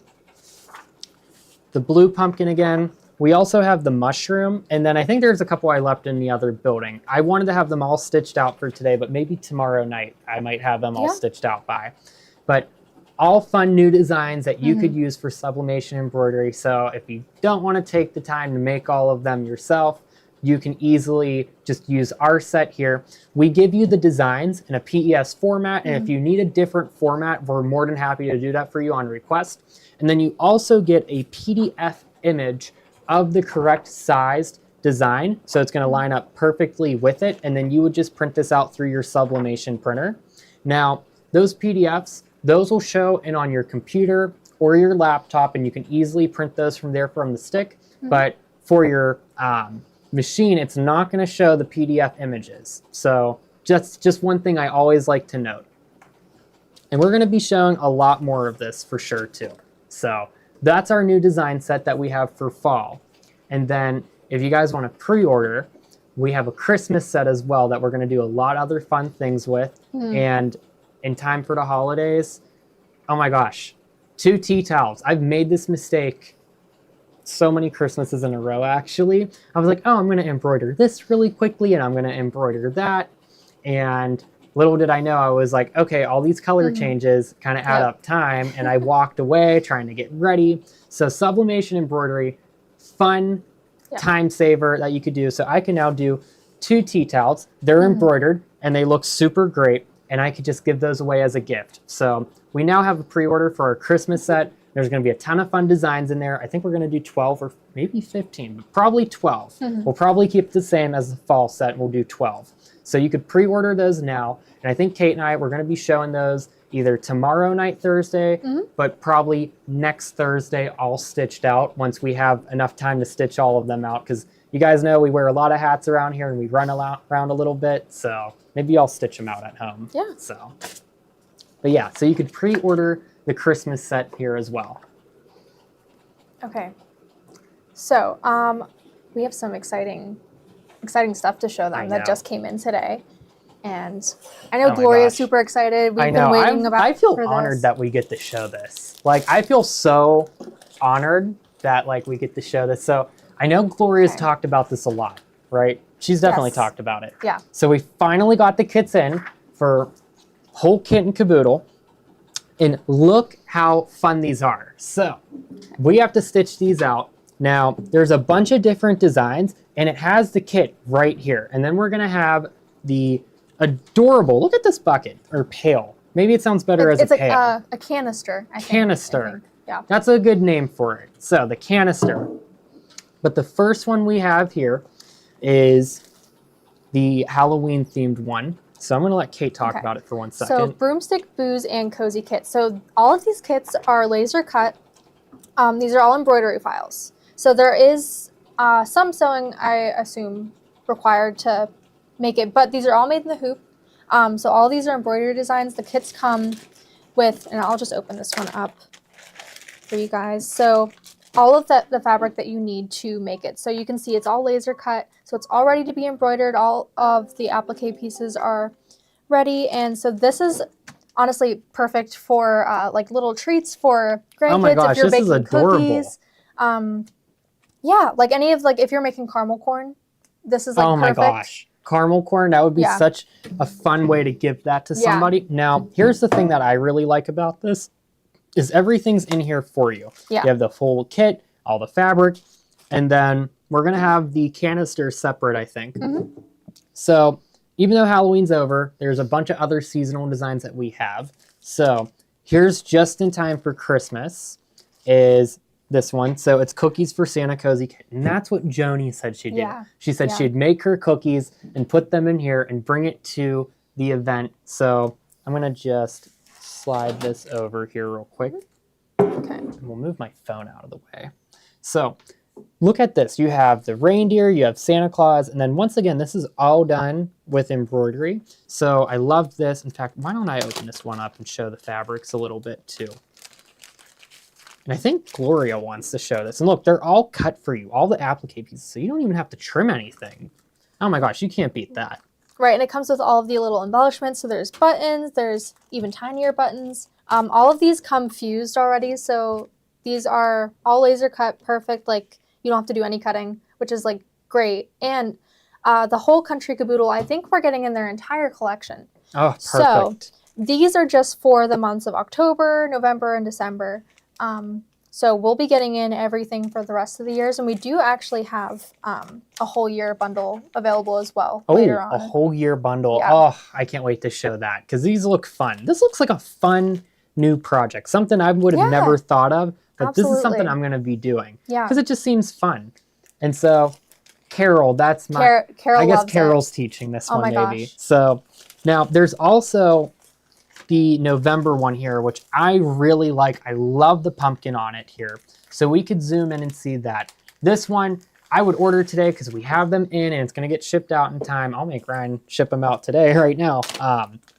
The blue pumpkin again. We also have the mushroom, and then I think there's a couple I left in the other building. I wanted to have them all stitched out for today, but maybe tomorrow night I might have them all stitched out by. But all fun new designs that you could use for sublimation embroidery. So if you don't want to take the time to make all of them yourself, you can easily just use our set here. We give you the designs in a PES format, and if you need a different format, we're more than happy to do that for you on request. And then you also get a PDF image of the correct sized design, so it's going to line up perfectly with it, and then you would just print this out through your sublimation printer. Now, those PDFs, those will show in on your computer or your laptop, and you can easily print those from there from the stick. But for your machine, it's not going to show the PDF images. So just one thing I always like to note. And we're going to be showing a lot more of this for sure too. So that's our new design set that we have for fall. And then if you guys want to pre-order, we have a Christmas set as well that we're going to do a lot of other fun things with. And in time for the holidays, oh my gosh, 2 tea towels. I've made this mistake so many Christmases in a row, actually. I was like, oh, I'm going to embroider this really quickly, and I'm going to embroider that. And little did I know, I was like, okay, all these color changes kind of add up time, and I walked away trying to get ready. So sublimation embroidery, fun time saver that you could do. So I can now do 2 tea towels. They're embroidered, and they look super great, and I could just give those away as a gift. So we now have a pre-order for our Christmas set. There's going to be a ton of fun designs in there. I think we're going to do 12 or maybe 15, but probably 12. We'll probably keep it the same as the fall set, and we'll do 12. So you could pre-order those now. And I think Kate and I, we're going to be showing those either tomorrow night, Thursday, but probably next Thursday, all stitched out once we have enough time to stitch all of them out. Because you guys know we wear a lot of hats around here and we run around a little bit. So maybe I'll stitch them out at home. Yeah. So, but yeah, so you could pre-order the Christmas set here as well. Okay. So we have some exciting stuff to show them that just came in today. And I know Gloria's super excited. We've been waiting I feel honored that we get to show this. Like, I feel so honored that like we get to show this. So I know Gloria's talked about this a lot, right? She's definitely talked about it. Yeah. So we finally got the kits in for whole kit and caboodle. And look how fun these are. So we have to stitch these out. Now, there's a bunch of different designs, and it has the kit right here. And then we're going to have the adorable, look at this bucket, or pail. Maybe it sounds better as a pail. It's like a canister, I think. Canister. Yeah. That's a good name for it. So the canister. But the first one we have here is the Halloween themed one. So I'm going to let Kate talk about it for 1 second. So broomstick, booze, and cozy kit. So all of these kits are laser cut. These are all embroidery files. So there is some sewing, I assume, required to make it, but these are all made in the hoop. So all these are embroidery designs. The kits come with, and I'll just open this one up for you guys. So all of the fabric that you need to make it. So you can see it's all laser cut. So it's all ready to be embroidered. All of the applique pieces are ready. And so this is honestly perfect for like little treats for grandkids. Oh my gosh, if you're this is baking adorable. Cookies. Yeah, like any of, like if you're making caramel corn, this is like perfect. Oh my gosh. Caramel corn, that would be such a fun way to give that to somebody. Now, here's the thing that I really like about this is everything's in here for you. Yeah. You have the full kit, all the fabric, and then we're going to have the canister separate, I think. So even though Halloween's over, there's a bunch of other seasonal designs that we have. So here's just in time for Christmas is this one. So it's cookies for Santa Cozy Kit. And that's what Joni said she'd do. She said she'd make her cookies and put them in here and bring it to the event. So I'm going to just slide this over here real quick. Okay. And we'll move my phone out of the way. So look at this. You have the reindeer, you have Santa Claus, and then once again, this is all done with embroidery. So I love this. In fact, why don't I open this one up and show the fabrics a little bit too? And I think Gloria wants to show this. And look, they're all cut for you, all the applique pieces, so you don't even have to trim anything. Oh my gosh, you can't beat that. Right, and it comes with all of the little embellishments. So there's buttons, there's even tinier buttons. All of these come fused already, so these are all laser cut, perfect. Like, you don't have to do any cutting, which is like great. And the whole country caboodle, I think we're getting in their entire collection. Oh, perfect. So these are just for the months of October, November, and December. So we'll be getting in everything for the rest of the years. And we do actually have a whole year bundle available as well later on. A whole year bundle. Yeah. Oh, I can't wait to show that because these look fun. This looks like a fun new project, something I would have never thought of, but this is something I'm going to be doing. Yeah. Because it just seems fun. And so, Carol, that's my... Carol I guess loves Carol's teaching this one, my maybe. gosh. So, now, there's also the November one here, which I really like. I love the pumpkin on it here. So we could zoom in and see that. This one, I would order today because we have them in and it's going to get shipped out in time. I'll make Ryan ship them out today right now.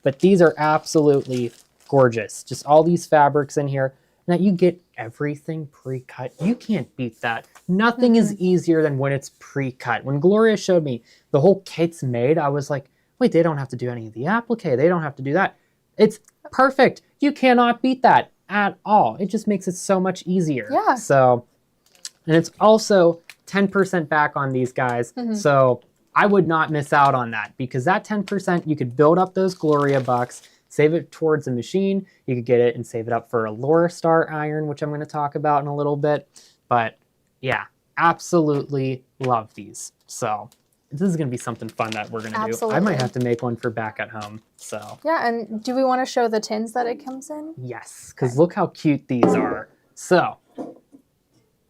But these are absolutely gorgeous. Just all these fabrics in here. Now you get everything pre-cut. You can't beat that. Nothing is easier than when it's pre-cut. When Gloria showed me the whole kit's made, I was like, wait, they don't have to do any of the applique. They don't have to do that. It's perfect. You cannot beat that at all. It just makes it so much easier. Yeah. So, and it's also 10% back on these guys. So I would not miss out on that because that 10%, you could build up those Gloria bucks, save it towards a machine. You could get it and save it up for a Laura Star iron, which I'm going to talk about in a little bit. But yeah, absolutely love these. So this is going to be something fun that we're going to do. I might have to make one for back at home. So yeah, and do we want to show the tins that it comes in? Yes, because look how cute these are. So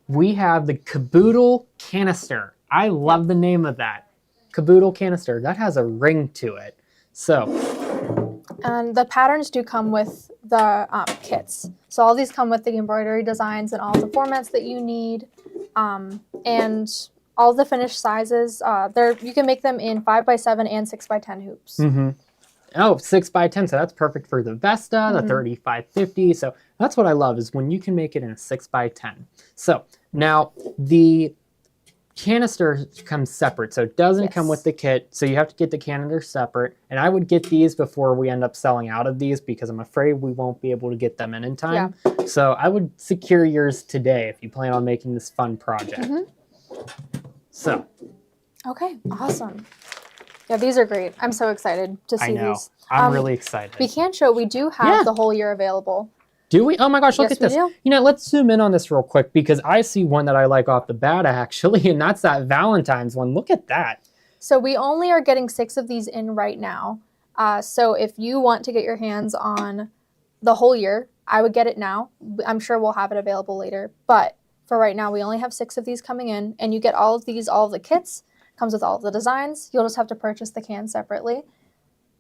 we have the caboodle canister. I love the name of that. Caboodle canister. That has a ring to it. So, and the patterns do come with the kits. So all these come with the embroidery designs and all the formats that you need. And all the finished sizes, you can make them in 5x7 and 6x10 hoops. Oh, 6x10, so that's perfect for the Vesta, the 3550. So that's what I love is when you can make it in a 6x10. So now the canister comes separate, so it doesn't come with the kit, so you have to get the canister separate. And I would get these before we end up selling out of these because I'm afraid we won't be able to get them in time. Yeah. So I would secure yours today if you plan on making this fun project. So. Okay, awesome. Yeah, these are great. I'm so excited to see these. I'm really excited. We can show, we do have the whole year available. Do we? Oh my gosh, look at this. Do. You know, let's zoom in on this real quick because I see one that I like off the bat actually, and that's that Valentine's one. Look at that. So we only are getting 6 of these in right now. So if you want to get your hands on the whole year, I would get it now. I'm sure we'll have it available later. But for right now, we only have 6 of these coming in, and you get all of these, all of the kits. Comes with all of the designs. You'll just have to purchase the cans separately.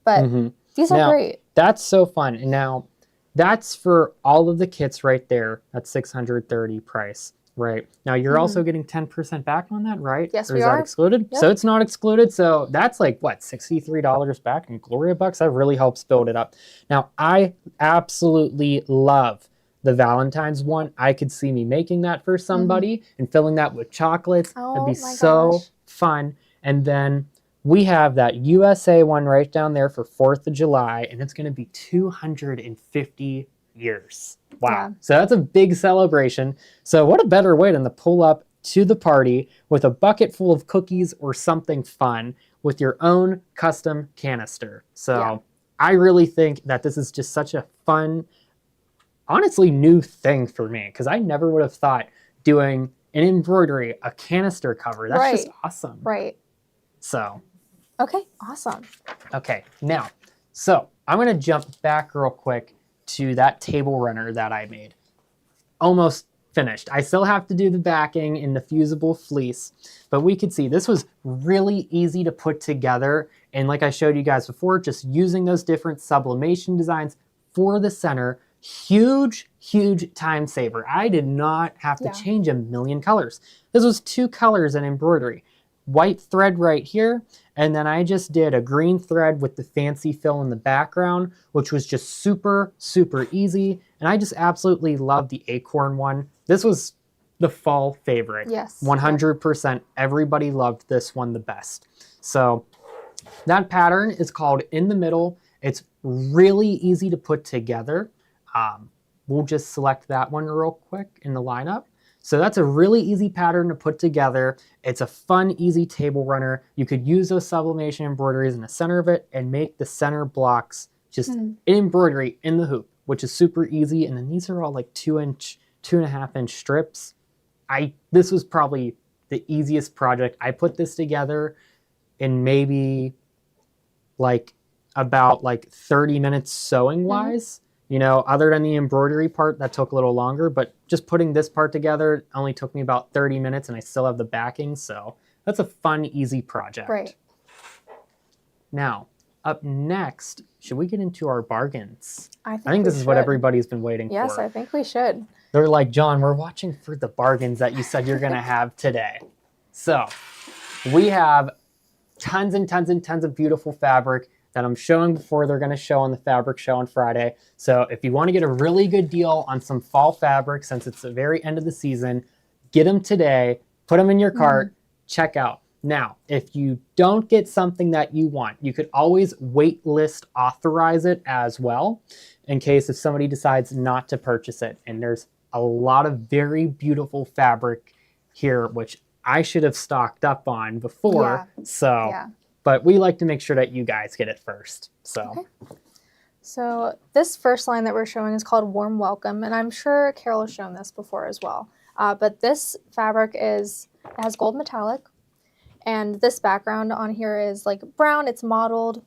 But these are great. That's so fun. And now that's for all of the kits right there. That's $630 price, right? Now you're also getting 10% back on that, right? Yes, or we is are. that excluded? Yep. So it's not excluded. So that's like what, $63 back in Gloria bucks? That really helps build it up. Now I absolutely love the Valentine's one. I could see me making that for somebody and filling that with chocolates. Oh, It'd be so fun. And then we have that USA one right down there for 4th of July, and it's going to be 250 years. Wow. Yeah. So that's a big celebration. So what a better way than to pull up to the party with a bucket full of cookies or something fun with your own custom canister. So I really think that this is just such a fun, honestly new thing for me because I never would have thought doing an embroidery, a canister cover. That's just awesome. Right. So. Okay, awesome. Okay, now, so I'm going to jump back real quick to that table runner that I made. Almost finished. I still have to do the backing in the fusible fleece, but we could see this was really easy to put together. And like I showed you guys before, just using those different sublimation designs for the center, huge time saver. I did not have to change a million colors. This was 2 colors in embroidery. White thread right here, and then I just did a green thread with the fancy fill in the background, which was just super easy. And I just absolutely love the acorn one. This was the fall favorite. Yes. 100%. Everybody loved this one the best. So that pattern is called In the Middle. It's really easy to put together. We'll just select that one real quick in the lineup. So that's a really easy pattern to put together. It's a fun, easy table runner. You could use those sublimation embroideries in the center of it and make the center blocks just embroidery in the hoop, which is super easy. And then these are all like 2.5-inch strips. This was probably the easiest project. I put this together in maybe like about 30 minutes sewing wise. You know, other than the embroidery part, that took a little longer, but just putting this part together only took me about 30 minutes and I still have the backing. So that's a fun, easy project. Right. Now, up next, should we get into our bargains? I I think think we this is what should. everybody's been waiting Yes, for. I think we should. They're like, John, we're watching for the bargains that you said you're going to have today. So we have tons and tons and tons of beautiful fabric that I'm showing before they're going to show on the fabric show on Friday. So if you want to get a really good deal on some fall fabric, since it's the very end of the season, get them today, put them in your cart, check out. Now, if you don't get something that you want, you could always wait list authorize it as well, in case if somebody decides not to purchase it. And there's a lot of very beautiful fabric here, which I should have stocked up on before. Yeah. So, Yeah. but we like to make sure that you guys get it first. So, Okay. So this first line that we're showing is called Warm Welcome, and I'm sure Carol has shown this before as well. But this fabric it has gold metallic, and this background on here is like brown. It's mottled.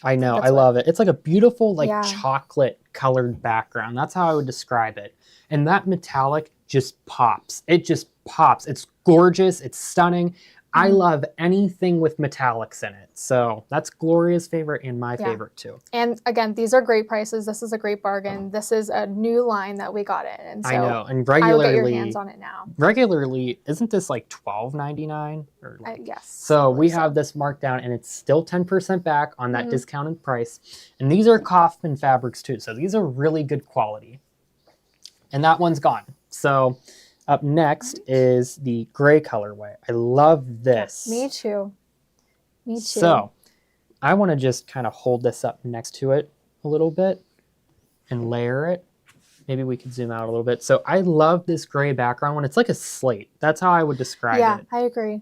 I know, That's I what- love it. It's like a beautiful, like Yeah. chocolate colored background. That's how I would describe it. And that metallic just pops. It just pops. It's gorgeous. It's stunning. I love anything with metallics in it. So that's Gloria's favorite and my favorite too. And again, these are great prices. This is a great bargain. This is a new line that we got in, and so I know. And I will get your regularly, hands on it now. isn't this like $12.99 or like, Yes. so I we believe have this marked down and it's still 10% back on that discounted price. And these are Kaufman fabrics too. So these are really good quality. And that one's gone. So up next is the gray colorway. I love this. Me too. Me too. So I want to just kind of hold this up next to it a little bit and layer it. Maybe we could zoom out a little bit. So I love this gray background one. It's like a slate. That's how I would describe it. I agree.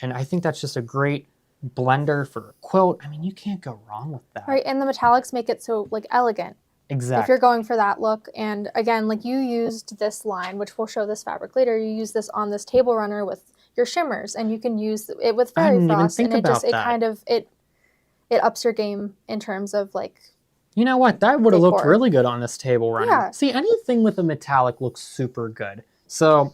And I think that's just a great blender for a quilt. I mean, you can't go wrong with that. Right, and the metallics make it so like elegant. If Exactly. you're going for that look, and again, like you used this line, which we'll show this fabric later. You use this on this table runner with your shimmers, and you can use it with I fairy didn't even frost, think and it just about it that. kind of it ups your game in terms of like You know what? That would have looked Decor. really good on this table runner. Yeah. See, anything with a metallic looks super good. So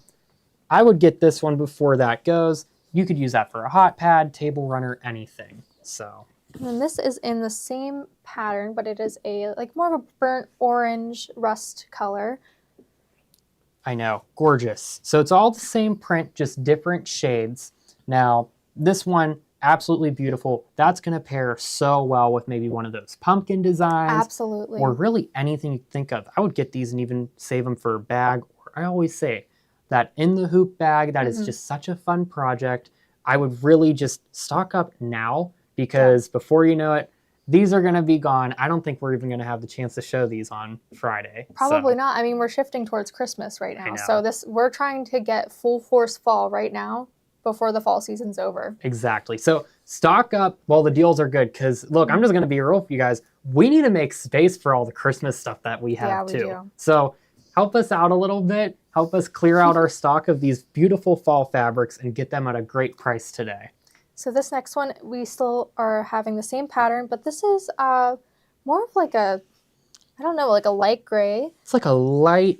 I would get this one before that goes. You could use that for a hot pad, table runner, anything. So And then this is in the same pattern, but it is a like more of a burnt orange rust color. I know, gorgeous. So it's all the same print, just different shades. Now, this one, absolutely beautiful. That's going to pair so well with maybe one of those pumpkin designs. Absolutely. Or really anything you think of. I would get these and even save them for a bag. Or I always say that in the hoop bag, that is just such a fun project. I would really just stock up now because before you know it, these are going to be gone. I don't think we're even going to have the chance to show these on Friday. Probably So, not. I mean, we're shifting towards Christmas right now. know. So we're trying to get full force fall right now before the fall season's over. Exactly. So stock up while the deals are good. Because look, I'm just going to be real with you guys. We need to make space for all the Christmas stuff that we have Yeah, we too. do. So help us out a little bit. Help us clear out our stock of these beautiful fall fabrics and get them at a great price today. So this next one, we still are having the same pattern, but this is more of like a, I don't know, like a light gray. It's like a light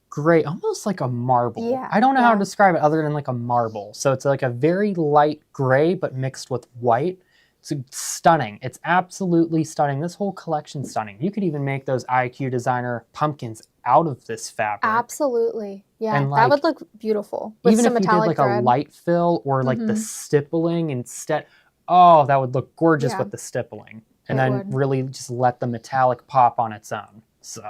gray, almost like a marble. Yeah, I don't know how to yeah. describe it other than like a marble. So it's like a very light gray, but mixed with white. It's stunning. It's absolutely stunning. This whole collection's stunning. You could even make those IQ designer pumpkins out of this fabric. Absolutely. Yeah, And, that like, would look beautiful with Even some if you did metallic like thread. a light fill or like the stippling instead. Oh, that would look gorgeous Yeah. with the stippling. And It then would. really just let the metallic pop on its own. So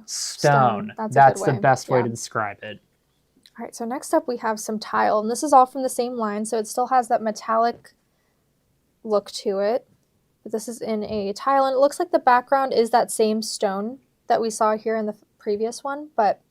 stone. That's a That's good the way. best way Yeah. to describe it. All right, so next up we have some tile, and this is all from the same line, so it still has that metallic look to it. But this is in a tile, and it looks like the background is that same stone that we saw here in the previous one, but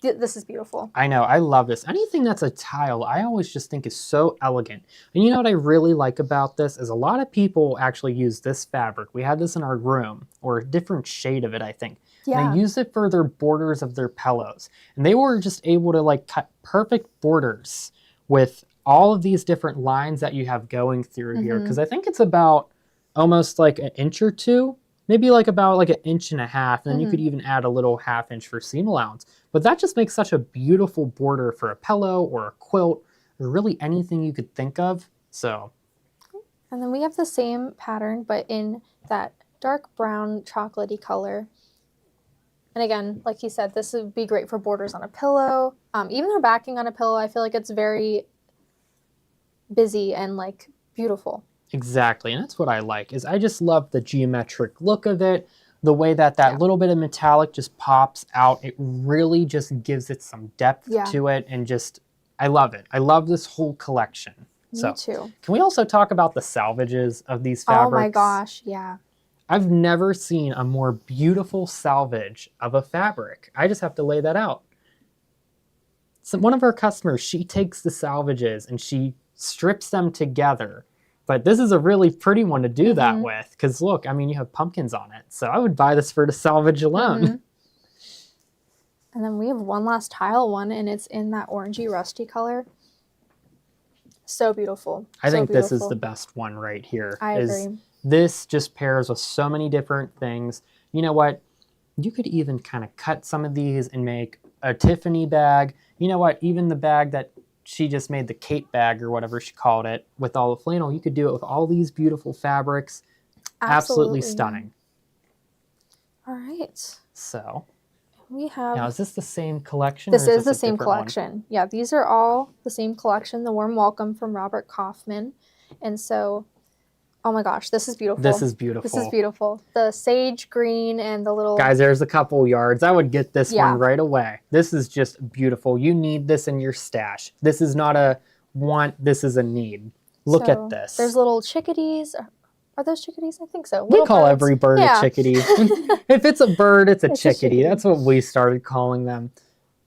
this is beautiful. I know, I love this. Anything that's a tile, I always just think is so elegant. And you know what I really like about this is a lot of people actually use this fabric. We had this in our room, or a different shade of it, I think. Yeah. And they used it for their borders of their pillows. And they were just able to like cut perfect borders with all of these different lines that you have going through here. Because I think it's about almost like an inch or two, maybe like about like an inch and a half. And then you could even add a little half inch for seam allowance. But that just makes such a beautiful border for a pillow or a quilt or really anything you could think of. So And then we have the same pattern, but in that dark brown chocolatey color. And again, like he said, this would be great for borders on a pillow. Even a backing on a pillow, I feel like it's very busy and like beautiful. Exactly, and that's what I like, is I just love the geometric look of it, the way that little bit of metallic just pops out. It really just gives it some depth to it, and just, I love it. I love this whole collection. Me too. Can we also talk about the salvages of these fabrics? Oh my gosh, yeah. I've never seen a more beautiful salvage of a fabric. I just have to lay that out. So one of our customers, she takes the salvages and she strips them together. But this is a really pretty one to do that with, because look, I mean, you have pumpkins on it. So I would buy this for the salvage alone. And then we have one last tile one, and it's in that orangey rusty color. So beautiful. I think this is the best one right here. I agree. This just pairs with so many different things. You know what? You could even kind of cut some of these and make a Tiffany bag. You know what? Even the bag that she just made, the Kate bag or whatever she called it, with all the flannel, you could do it with all these beautiful fabrics. Absolutely stunning. All right. So we have... Now, is this the same collection? This is the same collection. One? Yeah, these are all the same collection. The Warm Welcome from Robert Kaufman. And so, oh my gosh, this is beautiful. This is beautiful. This is beautiful. The sage green and the little... Guys, there's a couple yards. I would get this one right away. This is just beautiful. You need this in your stash. This is not a want, this is a need. Look at this. There's little chickadees. Are those chickadees? I think so. We call every bird a chickadee. If it's a bird, it's a chickadee. That's what we started calling them.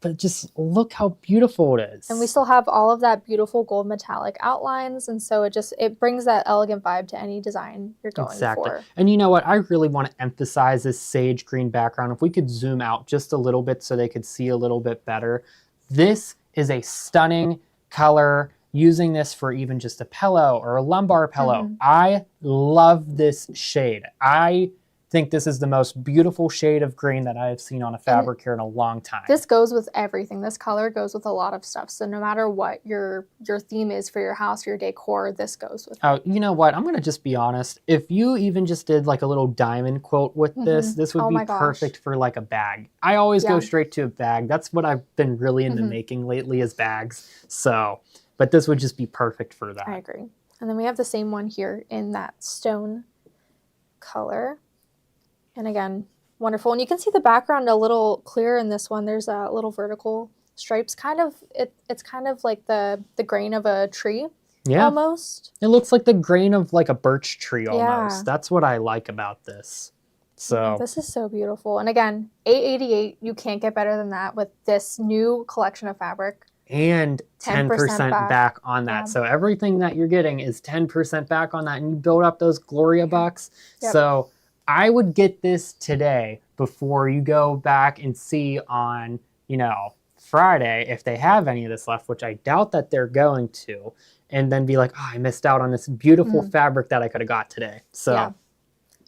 But just look how beautiful it is. And we still have all of that beautiful gold metallic outlines. And so it brings that elegant vibe to any design you're going for. And you know what? I really want to emphasize this sage green background. If we could zoom out just a little bit so they could see a little bit better. This is a stunning color. Using this for even just a pillow or a lumbar pillow. I love this shade. I think this is the most beautiful shade of green that I have seen on a fabric here in a long time. This goes with everything. This color goes with a lot of stuff. So no matter what your theme is for your house, your decor, this goes with it. Oh, you know what? I'm going to just be honest. If you even just did like a little diamond quote with this would be perfect for like a bag. I always go straight to a bag. That's what I've been really into making lately, is bags. So... but this would just be perfect for that. I agree. And then we have the same one here in that stone color. And again, wonderful. And you can see the background a little clearer in this one. There's a little vertical stripes. It's kind of like the grain of a tree almost. It looks like the grain of like a birch tree almost. That's what I like about this. So this is so beautiful. And again, $888, you can't get better than that with this new collection of fabric. And 10% back on that. So everything that you're getting is 10% back on that. And you build up those Gloria bucks. So I would get this today before you go back and see on, you know, Friday, if they have any of this left, which I doubt that they're going to, and then be like, oh, I missed out on this beautiful fabric that I could have got today. So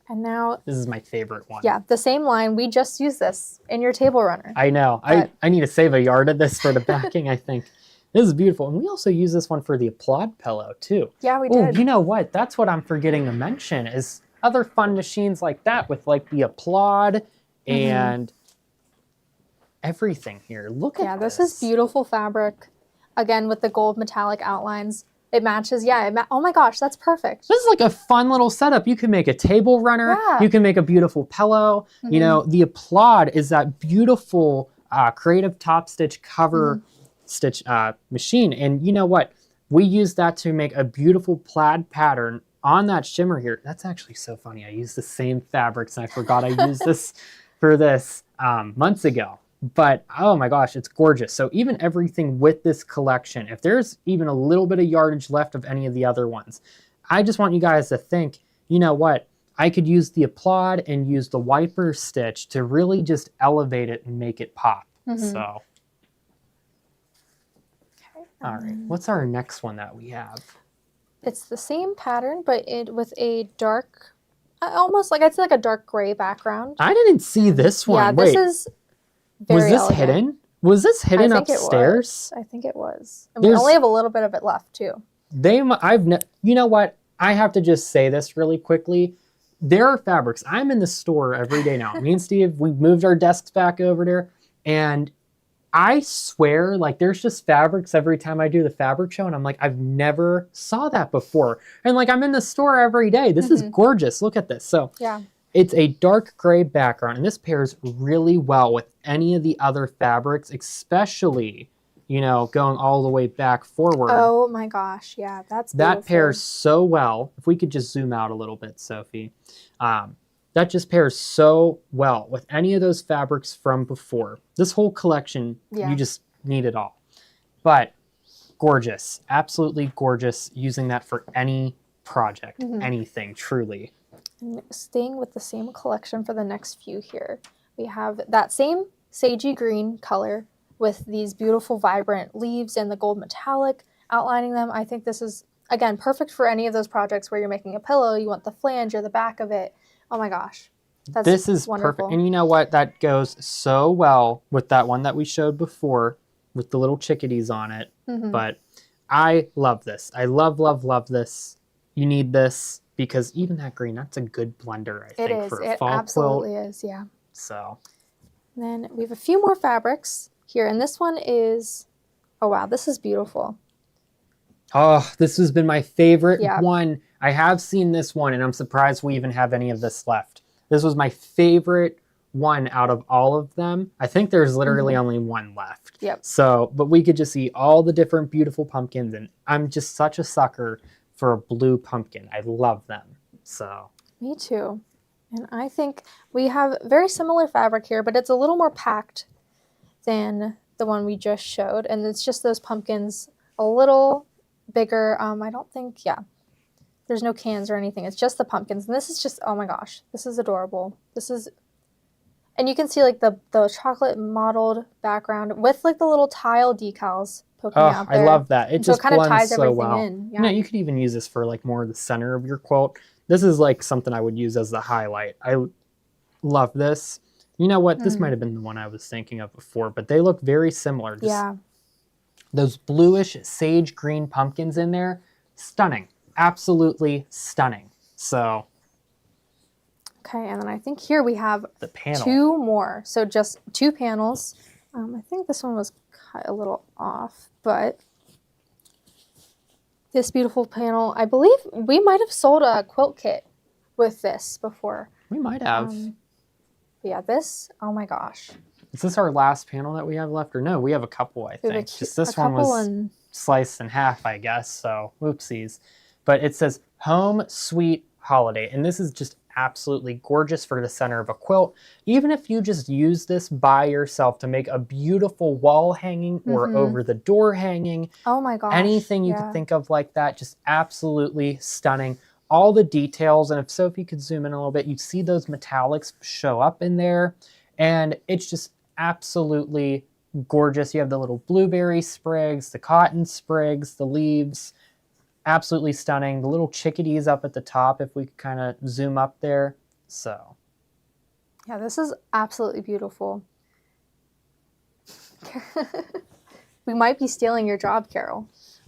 and now this is my favorite one. Yeah, the same line. We just use this in your table runner. I know. I need to save a yard of this for the backing, I think. This is beautiful. And we also use this one for the applaud pillow too. Yeah, we did. You know what? That's what I'm forgetting to mention, is other fun machines like that with like the applaud and everything here. Look at this. Yeah, this is beautiful fabric. Again, with the gold metallic outlines. It matches, oh my gosh, that's perfect. This is like a fun little setup. You can make a table runner. You can make a beautiful pillow. You know, the applaud is that beautiful creative top stitch cover stitch machine. And you know what? We use that to make a beautiful plaid pattern on that shimmer here. That's actually so funny. I used the same fabrics and I forgot I used this for this months ago. But oh my gosh, it's gorgeous. So even everything with this collection, if there's even a little bit of yardage left of any of the other ones, I just want you guys to think, you know what? I could use the applaud and use the wiper stitch to really just elevate it and make it pop. So, all right, what's our next one that we have? It's the same pattern, but with a dark, almost like I'd say like a dark gray background. I didn't see this one. Yeah, this is was this hidden? Was this hidden upstairs? I think it was. And we only have a little bit of it left too. You know what? I have to just say this really quickly. There are fabrics. I'm in the store every day now. Me and Steve, we moved our desks back over there, and I swear, like, there's just fabrics every time I do the fabric show, and I'm like, I've never saw that before. And like, I'm in the store every day. This is gorgeous. Look at this. So Yeah. it's a dark gray background, and this pairs really well with any of the other fabrics, especially, you know, going all the way back forward. Oh my gosh, yeah, that's beautiful. That pairs so well. If we could just zoom out a little bit, Sophie. That just pairs so well with any of those fabrics from before. This whole collection, you just need it all. But gorgeous, absolutely gorgeous, using that for any project, anything, truly. And staying with the same collection for the next few here, we have that same sagey green color with these beautiful vibrant leaves and the gold metallic outlining them. I think this is, again, perfect for any of those projects where you're making a pillow, you want the flange or the back of it. Oh my gosh. This is wonderful. perfect. And you know what? That goes so well with that one that we showed before with the little chickadees on it. But I love this. I love, love, love this. You need this because even that green, that's a good blender, I think, for a fall quilt. It absolutely is, yeah. So. And then we have a few more fabrics here. And this one is, oh wow, this is beautiful. Oh, this has been my favorite one. I have seen this one, and I'm surprised we even have any of this left. This was my favorite one out of all of them. I think there's literally only one left. Yep. So, but we could just see all the different beautiful pumpkins, and I'm just such a sucker for a blue pumpkin. I love them. So. Me too. And I think we have very similar fabric here, but it's a little more packed than the one we just showed. And it's just those pumpkins a little bigger. I don't think, there's no cans or anything. It's just the pumpkins. And this is just, oh my gosh, this is adorable. This is, and you can see like the chocolate mottled background with like the little tile decals poking out there. I love that. It just kind of blends ties so everything well. in. Yeah. You know, you could even use this for like more of the center of your quilt. This is like something I would use as the highlight. I love this. You know what? This might have been the one I was thinking of before, but they look very similar. Just those bluish sage green pumpkins in there, stunning. Absolutely stunning. So. Okay, and then I think here we have the panel. Two more. So just two panels. I think this one was cut a little off, but this beautiful panel, I believe we might have sold a quilt kit with this before. We might have. Yeah, this, oh my gosh. Is this our last panel that we have left? Or no, we have a couple, I think. Just this one was sliced in half, I guess, so whoopsies. But it says Home Sweet Holiday, and this is just absolutely gorgeous for the center of a quilt. Even if you just use this by yourself to make a beautiful wall hanging or over the door hanging. Oh my gosh. Anything you could think of like that, just absolutely stunning. All the details, and if Sophie could zoom in a little bit, you'd see those metallics show up in there, and it's just absolutely gorgeous. You have the little blueberry sprigs, the cotton sprigs, the leaves. Absolutely stunning. The little chickadees up at the top, if we could kind of zoom up there. So. Yeah, this is absolutely beautiful. We might be stealing your job, Carol.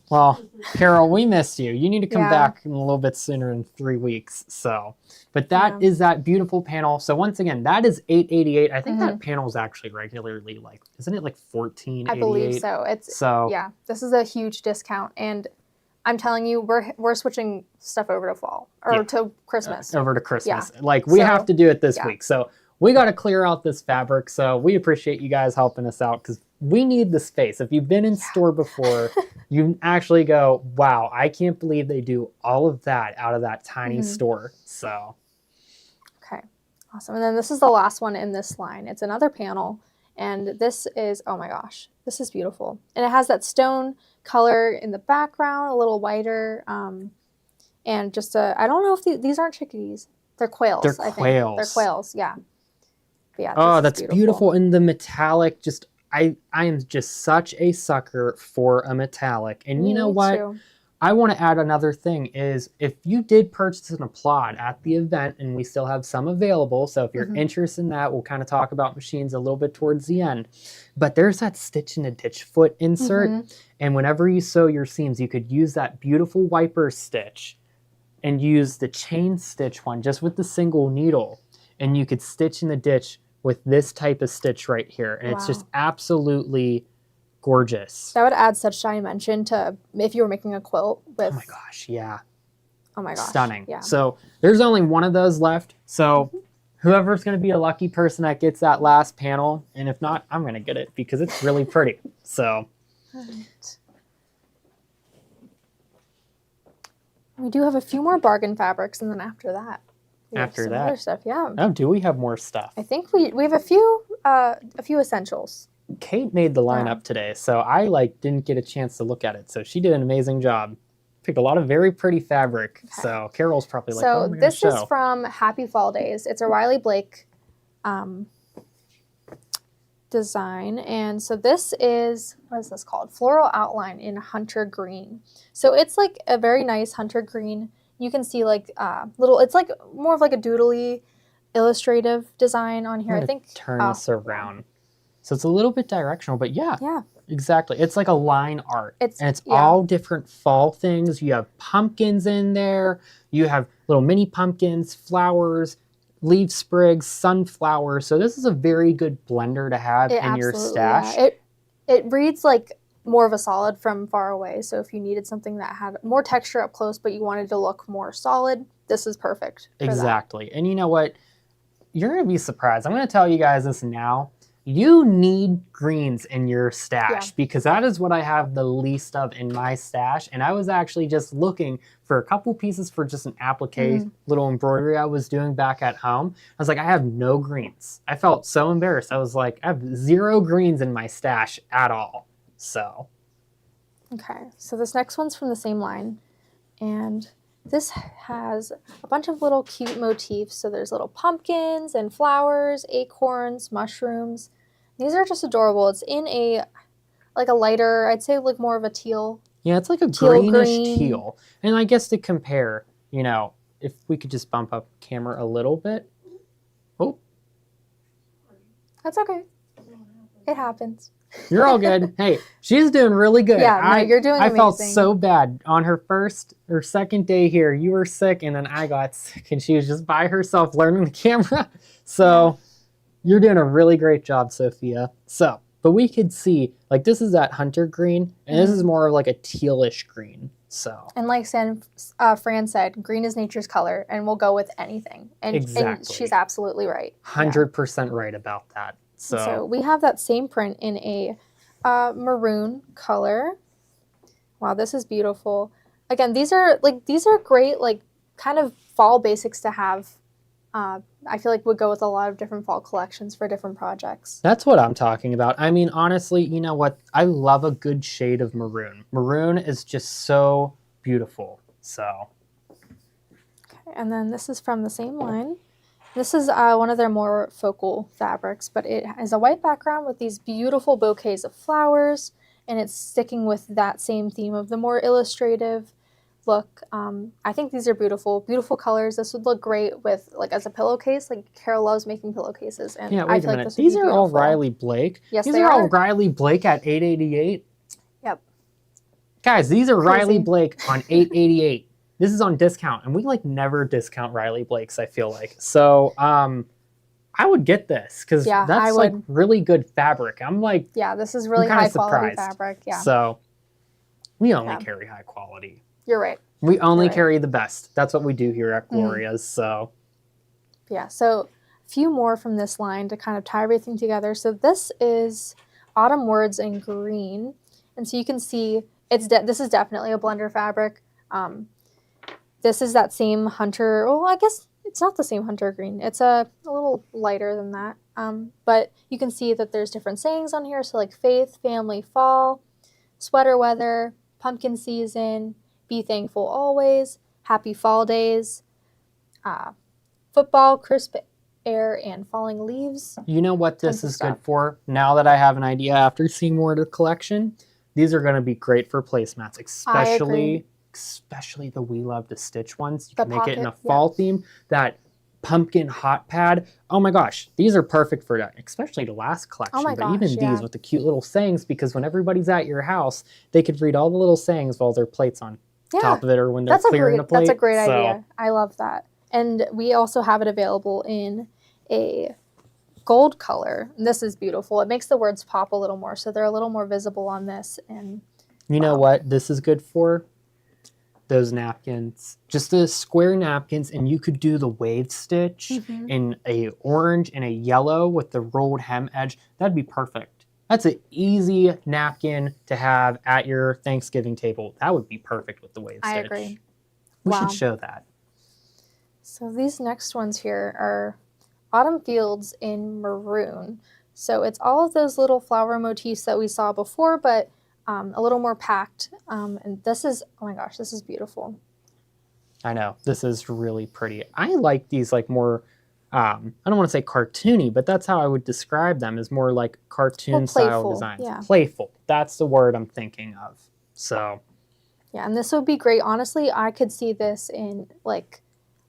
Well, Carol, we missed you. You need to come back in a little bit sooner in 3 weeks. So, but that is that beautiful panel. So once again, that is $888. I think that panel is actually regularly like, isn't it like $14.88? I believe so. It's yeah. This is a huge discount, and I'm telling you, we're switching stuff over to fall or to Christmas. Over to Christmas. Yeah. Like we have to do it this week. So we got to clear out this fabric. So we appreciate you guys helping us out because we need the space. If you've been in store before, you actually go, wow, I can't believe they do all of that out of that tiny store. So. Okay, awesome. And then this is the last one in this line. It's another panel. And this is, oh my gosh, this is beautiful. And it has that stone color in the background, a little whiter. And just I don't know if these aren't chickadees. They're quails, I think. They're quails, yeah. But yeah, oh, that's beautiful. And the metallic, just, I am just such a sucker for a metallic. And you know what? Too. I want to add another thing is if you did purchase an applaud at the event, and we still have some available, so if you're interested in that, we'll kind of talk about machines a little bit towards the end. But there's that stitch and a ditch foot insert, and whenever you sew your seams, you could use that beautiful wiper stitch and use the chain stitch one just with the single needle. And you could stitch in the ditch with this type of stitch right here. And it's just absolutely gorgeous. That would add such dimension to if you were making a quilt with... Oh my gosh, yeah. Oh my gosh. Stunning. Yeah. So there's only one of those left. So whoever's going to be a lucky person that gets that last panel, and if not, I'm going to get it because it's really pretty. So... Right. We do have a few more bargain fabrics, and then after that, we have some other stuff. Yeah. Oh, do we have more stuff? I think we have a few essentials. Kate made the lineup today, so I didn't get a chance to look at it. So she did an amazing job. Picked a lot of very pretty fabric. Okay. So Carol's probably like, so what am I this gonna show? Is from Happy Fall Days. It's a Riley Blake design, and so this is, what is this called? Floral outline in hunter green. So it's like a very nice hunter green. You can see like little, it's like more of like a doodly illustrative design on here. I think turn this around. So it's a little bit directional, but yeah, exactly. It's like a line art, and it's all different fall things. You have pumpkins in there. You have little mini pumpkins, flowers, leaf sprigs, sunflowers. So this is a very good blender to have in your stash. Yeah. It reads like more of a solid from far away. So if you needed something that had more texture up close, but you wanted to look more solid, this is perfect for exactly. That. And you know what? You're going to be surprised. I'm going to tell you guys this now. You need greens in your stash because that is what I have the least of in my stash. And I was actually just looking for a couple pieces for just an applique little embroidery I was doing back at home. I was like, I have no greens. I felt so embarrassed. I was like, I have 0 greens in my stash at all. So. Okay, so this next one's from the same line. And this has a bunch of little cute motifs. So there's little pumpkins and flowers, acorns, mushrooms. These are just adorable. It's in a lighter, I'd say like more of a teal. Yeah, it's like a greenish teal. And I guess to compare, you know, if we could just bump up camera a little bit. Oh. That's okay. It happens. You're all good. Hey, she's doing really good. Yeah, you're doing amazing. I felt so bad. On her first or second day here, you were sick, and then I got sick, and she was just by herself learning the camera. So you're doing a really great job, Sophia. So, but we could see, like, this is that hunter green, and this is more of like a tealish green. So. And like Fran said, green is nature's color, and we'll go with anything. And, exactly. And she's absolutely right. 100% right about that. So we have that same print in a maroon color. Wow, this is beautiful. Again, these are great, like, kind of fall basics to have. I feel like would go with a lot of different fall collections for different projects. That's what I'm talking about. I mean, honestly, you know what? I love a good shade of maroon. Maroon is just so beautiful. So. Okay, and then this is from the same line. This is one of their more focal fabrics, but it has a white background with these beautiful bouquets of flowers, and it's sticking with that same theme of the more illustrative look. I think these are beautiful, beautiful colors. This would look great with, like, as a pillowcase. Like, Carol loves making pillowcases, and yeah, I feel like this would be beautiful. These are all Riley Blake. Yes, these are all Riley Blake at $8.88. Yep. Guys, these are Riley Blake on $8.88. This is on discount, and we like never discount Riley Blake's, I feel like. So I would get this because that's like really good fabric. I'm like, yeah, this is really high quality fabric. Yeah. So we only carry high quality. You're right. We only carry the best. That's what we do here at Gloria's. So yeah. So a few more from this line to kind of tie everything together. So this is Autumn Words in green, and so you can see this is definitely a blender fabric. This is that same hunter, well, I guess it's not the same hunter green. It's a little lighter than that. But you can see that there's different sayings on here. So like faith, family, fall, sweater weather, pumpkin season, be thankful always, happy fall days, football, crisp air, and falling leaves. You know what this is good for? Now that I have an idea after seeing more of the collection, these are going to be great for placemats, especially the We Love to Stitch ones. You can make it in a fall theme. That pumpkin hot pad. Oh my gosh, these are perfect for that, especially the last collection. These with the cute little sayings, because when everybody's at your house, they could read all the little sayings while their plate's on top of it or when they're clearing the plate. That's a great idea. I love that. And we also have it available in a gold color. And this is beautiful. It makes the words pop a little more, so they're a little more visible on this. And you know what this is good for? Those napkins, just the square napkins, and you could do the wave stitch in a orange and a yellow with the rolled hem edge. That'd be perfect. That's an easy napkin to have at your Thanksgiving table. That would be perfect with the wave stitch. I agree. We should show that. So these next ones here are Autumn Fields in maroon. So it's all of those little flower motifs that we saw before, but a little more packed. And this is, oh my gosh, this is beautiful. I know, this is really pretty. I like these like more, I don't want to say cartoony, but that's how I would describe them, as more like cartoon style designs. Yeah. Playful, that's the word I'm thinking of. So. Yeah, and this would be great. Honestly, I could see this in like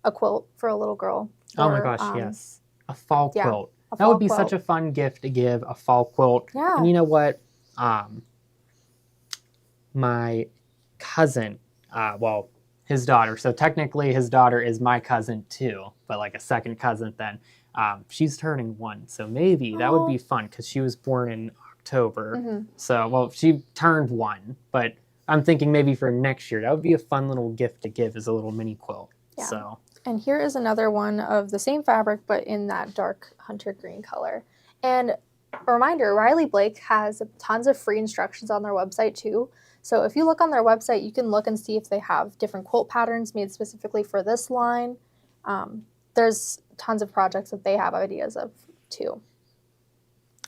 a quilt for a little girl. Oh my gosh, yes. A fall quilt. That would be such a fun gift to give, a fall quilt. Yeah. And you know what? My cousin, well, his daughter, so technically his daughter is my cousin too, but like a second cousin then. She's turning 1, so maybe that would be fun because she was born in October. So, well, she turned 1, but I'm thinking maybe for next year, that would be a fun little gift to give as a little mini quilt. Yeah. So. And here is another one of the same fabric, but in that dark hunter green color. And a reminder, Riley Blake has tons of free instructions on their website too. So if you look on their website, you can look and see if they have different quilt patterns made specifically for this line. There's tons of projects that they have ideas of too.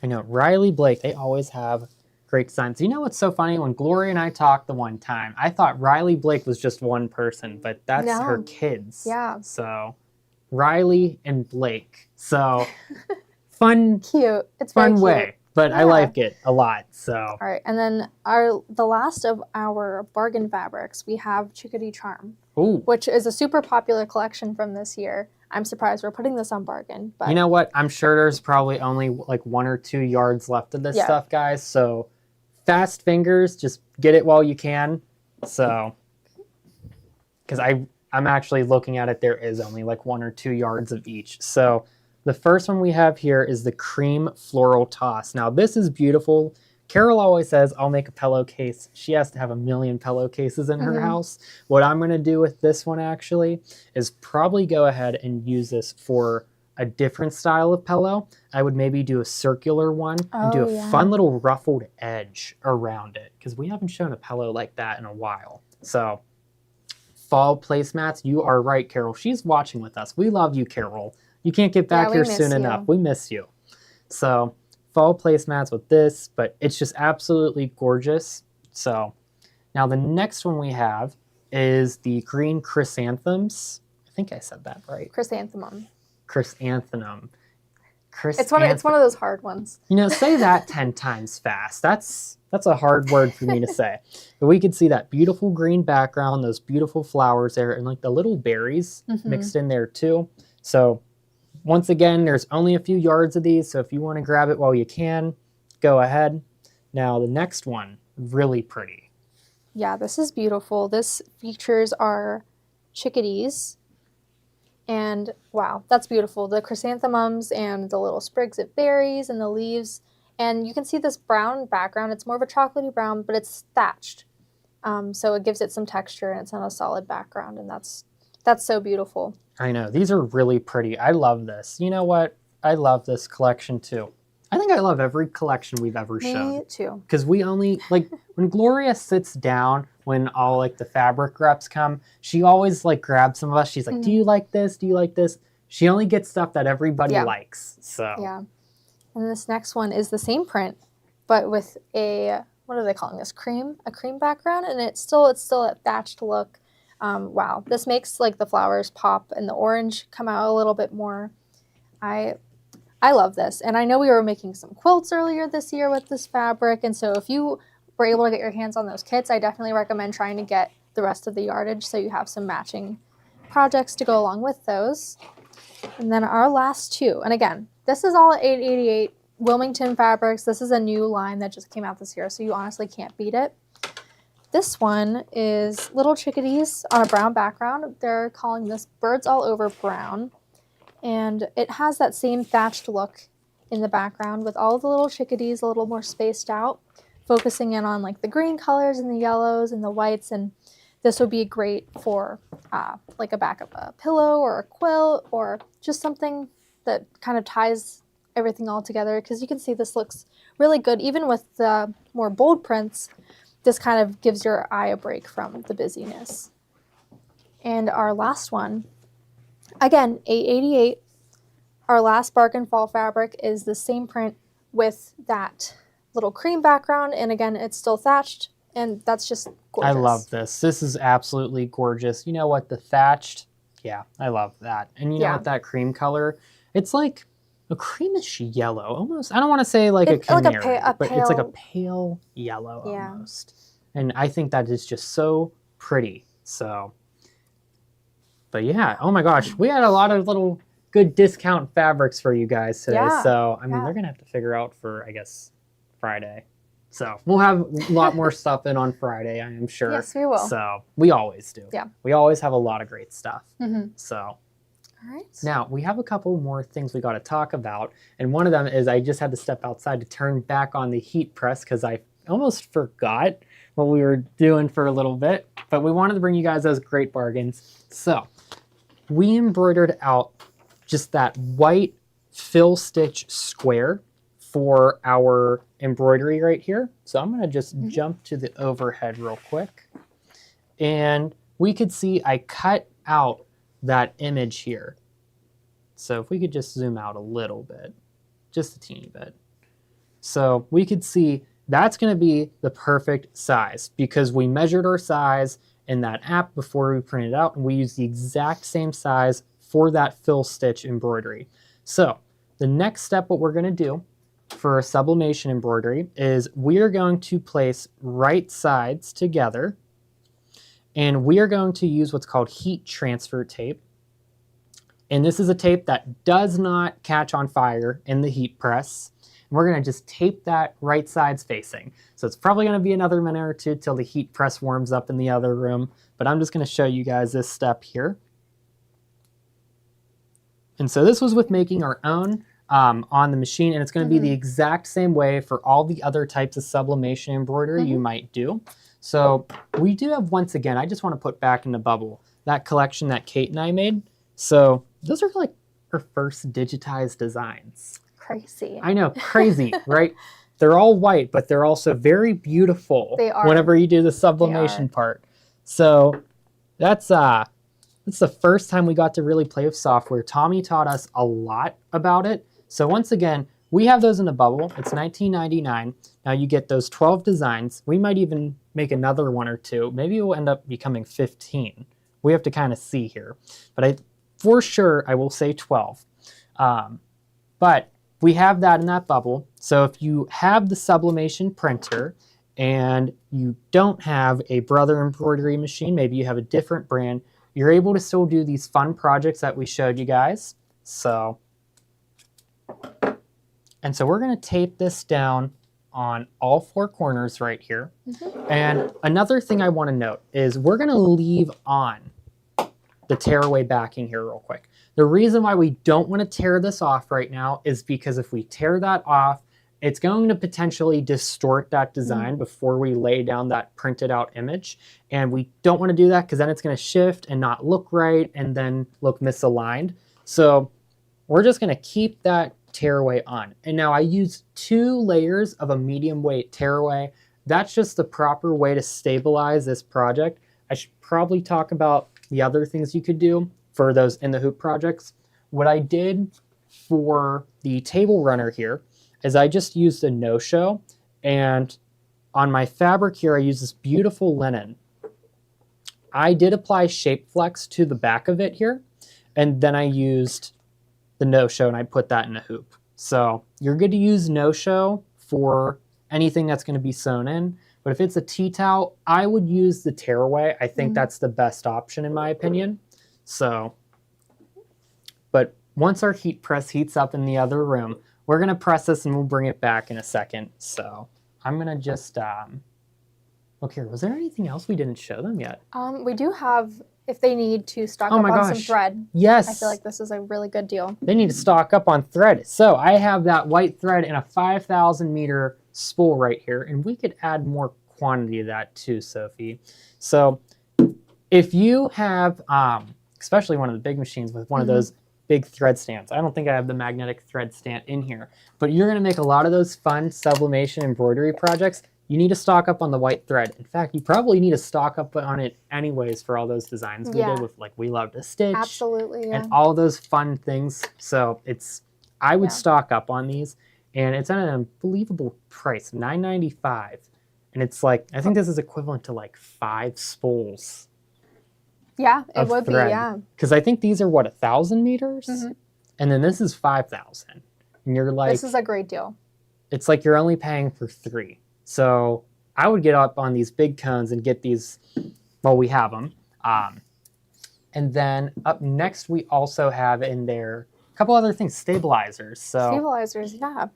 I know, Riley Blake, they always have great designs. You know what's so funny? When Gloria and I talked the one time, I thought Riley Blake was just one person, but that's her kids. Yeah. So Riley and Blake. So fun. Cute. It's fun very way. cute. But I like it a lot. So. All right, and then the last of our bargain fabrics, we have Chickadee Charm, which is a super popular collection from this year. I'm surprised we're putting this on bargain. But you know what? I'm sure there's probably only like 1 or 2 yards left of this stuff, guys. So fast fingers, just get it while you can. So, because I'm actually looking at it, there is only like 1 or 2 yards of each. So the first one we have here is the cream floral toss. Now this is beautiful. Carol always says, I'll make a pillowcase. She has to have a million pillowcases in her house. What I'm going to do with this one actually is probably go ahead and use this for a different style of pillow. I would maybe do a circular one and do a fun little ruffled edge around it, because we haven't shown a pillow like that in a while. So fall placemats, you are right, Carol. She's watching with us. We love you, Carol. You can't get back here soon enough. We miss you. So fall placemats with this, but it's just absolutely gorgeous. So now the next one we have is the green chrysanthemums. I think I said that right. Chrysanthemum. Chrysanthemum. It's one of those hard ones. You know, say that 10 times fast. That's a hard word for me to say. But we can see that beautiful green background, those beautiful flowers there, and like the little berries mixed in there too. So once again, there's only a few yards of these, so if you want to grab it while you can, go ahead. Now the next one, really pretty. Yeah, this is beautiful. This features our chickadees. And wow, that's beautiful. The chrysanthemums and the little sprigs of berries and the leaves. And you can see this brown background. It's more of a chocolatey brown, but it's thatched. So it gives it some texture, and it's on a solid background, and that's so beautiful. I know, these are really pretty. I love this. You know what? I love this collection too. I think I love every collection we've ever shown. Me too. Because we only, like, when Gloria sits down, when all, like, the fabric reps come, she always, like, grabs some of us. She's like, do you like this? Do you like this? She only gets stuff that everybody likes, so. Yeah. And this next one is the same print, but with a, what are they calling this? A cream background, and it's still a thatched look. Wow, this makes like the flowers pop and the orange come out a little bit more. I love this, and I know we were making some quilts earlier this year with this fabric, and so if you were able to get your hands on those kits, I definitely recommend trying to get the rest of the yardage so you have some matching projects to go along with those. And then our last two, and again, this is all at $8.88 Wilmington Fabrics. This is a new line that just came out this year, so you honestly can't beat it. This one is little chickadees on a brown background. They're calling this Birds All Over Brown. And it has that same thatched look in the background with all the little chickadees a little more spaced out, focusing in on like the green colors and the yellows and the whites. And this would be great for like a back of a pillow or a quilt or just something that kind of ties everything all together, because you can see this looks really good. Even with the more bold prints, this kind of gives your eye a break from the busyness. And our last one, again, $8.88. Our last bargain fall fabric is the same print with that little cream background, and again, it's still thatched, and that's just gorgeous. I love this. This is absolutely gorgeous. You know what? The thatched, yeah, I love that. And you know what? That cream color, it's like a creamish yellow, almost. I don't want to say like a canary, but it's like a pale yellow almost. And I think that is just so pretty. So, but yeah, oh my gosh, we had a lot of little good discount fabrics for you guys today. So, I mean, they're going to have to figure out for, I guess, Friday. So we'll have a lot more stuff in on Friday, I am sure. Yes, we will. So we always do. Yeah. We always have a lot of great stuff. So. All right. Now, we have a couple more things we got to talk about. And one of them is I just had to step outside to turn back on the heat press because I almost forgot what we were doing for a little bit. But we wanted to bring you guys those great bargains. So we embroidered out just that white fill stitch square for our embroidery right here. So I'm going to just jump to the overhead real quick. And we could see I cut out that image here. So if we could just zoom out a little bit, just a teeny bit. So we could see that's going to be the perfect size because we measured our size in that app before we printed it out, and we used the exact same size for that fill stitch embroidery. So the next step, what we're going to do for a sublimation embroidery is we are going to place right sides together, and we are going to use what's called heat transfer tape. And this is a tape that does not catch on fire in the heat press. And we're going to just tape that right sides facing. So it's probably going to be another minute or two till the heat press warms up in the other room. But I'm just going to show you guys this step here. And so this was with making our own on the machine, and it's going to be the exact same way for all the other types of sublimation embroidery you might do. So we do have, once again, I just want to put back in the bubble, that collection that Kate and I made. So those are like her first digitized designs. Crazy. I know, crazy, right? They're all white, but they're also very beautiful. They are. Whenever you do the sublimation part. So that's the first time we got to really play with software. Tommy taught us a lot about it. So once again, we have those in the bubble. It's $19.99. Now you get those 12 designs. We might even make another one or two. Maybe it will end up becoming 15. We have to kind of see here. But for sure, I will say 12. But we have that in that bubble. So if you have the sublimation printer and you don't have a Brother embroidery machine, maybe you have a different brand, you're able to still do these fun projects that we showed you guys. So we're going to tape this down on all four corners right here. And another thing I want to note is we're going to leave on the tearaway backing here real quick. The reason why we don't want to tear this off right now is because if we tear that off, it's going to potentially distort that design before we lay down that printed out image. And we don't want to do that because then it's going to shift and not look right and then look misaligned. So we're just going to keep that tearaway on. And now I use 2 layers of a medium weight tearaway. That's just the proper way to stabilize this project. I should probably talk about the other things you could do for those in the hoop projects. What I did for the table runner here is I just used a no-show, and on my fabric here I use this beautiful linen. I did apply Shape Flex to the back of it here, and then I used the no-show and I put that in a hoop. So you're good to use no-show for anything that's going to be sewn in, but if it's a tea towel, I would use the tearaway. I think that's the best option in my opinion. So, but once our heat press heats up in the other room, we're going to press this and we'll bring it back in a second. So I'm going to just Look here, was there anything else we didn't show them yet? We do have, if they need to stock Oh up my on some gosh. thread. Yes. I feel like this is a really good deal. They need to stock up on thread. So I have that white thread in a 5,000 meter spool right here, and we could add more quantity of that too, Sophie. So if you have, especially one of the big machines with one of those big thread stands, I don't think I have the magnetic thread stand in here, but you're gonna make a lot of those fun sublimation embroidery projects, you need to stock up on the white thread. In fact, you probably need to stock up on it anyways for all those designs we did with like We Love to Stitch. Absolutely, yeah. And all those fun things. So I would stock up on these, and it's at an unbelievable price, $9.95. And it's like, I think this is equivalent to like 5 spools. Yeah, it would be, yeah. Because I think these are, what, 1,000 meters? And then this is 5,000. And you're like... This is a great deal. It's like you're only paying for 3. So I would get up on these big cones and get these, well, we have them. And then up next, we also have in there a couple other things, stabilizers. So stabilizers, yeah.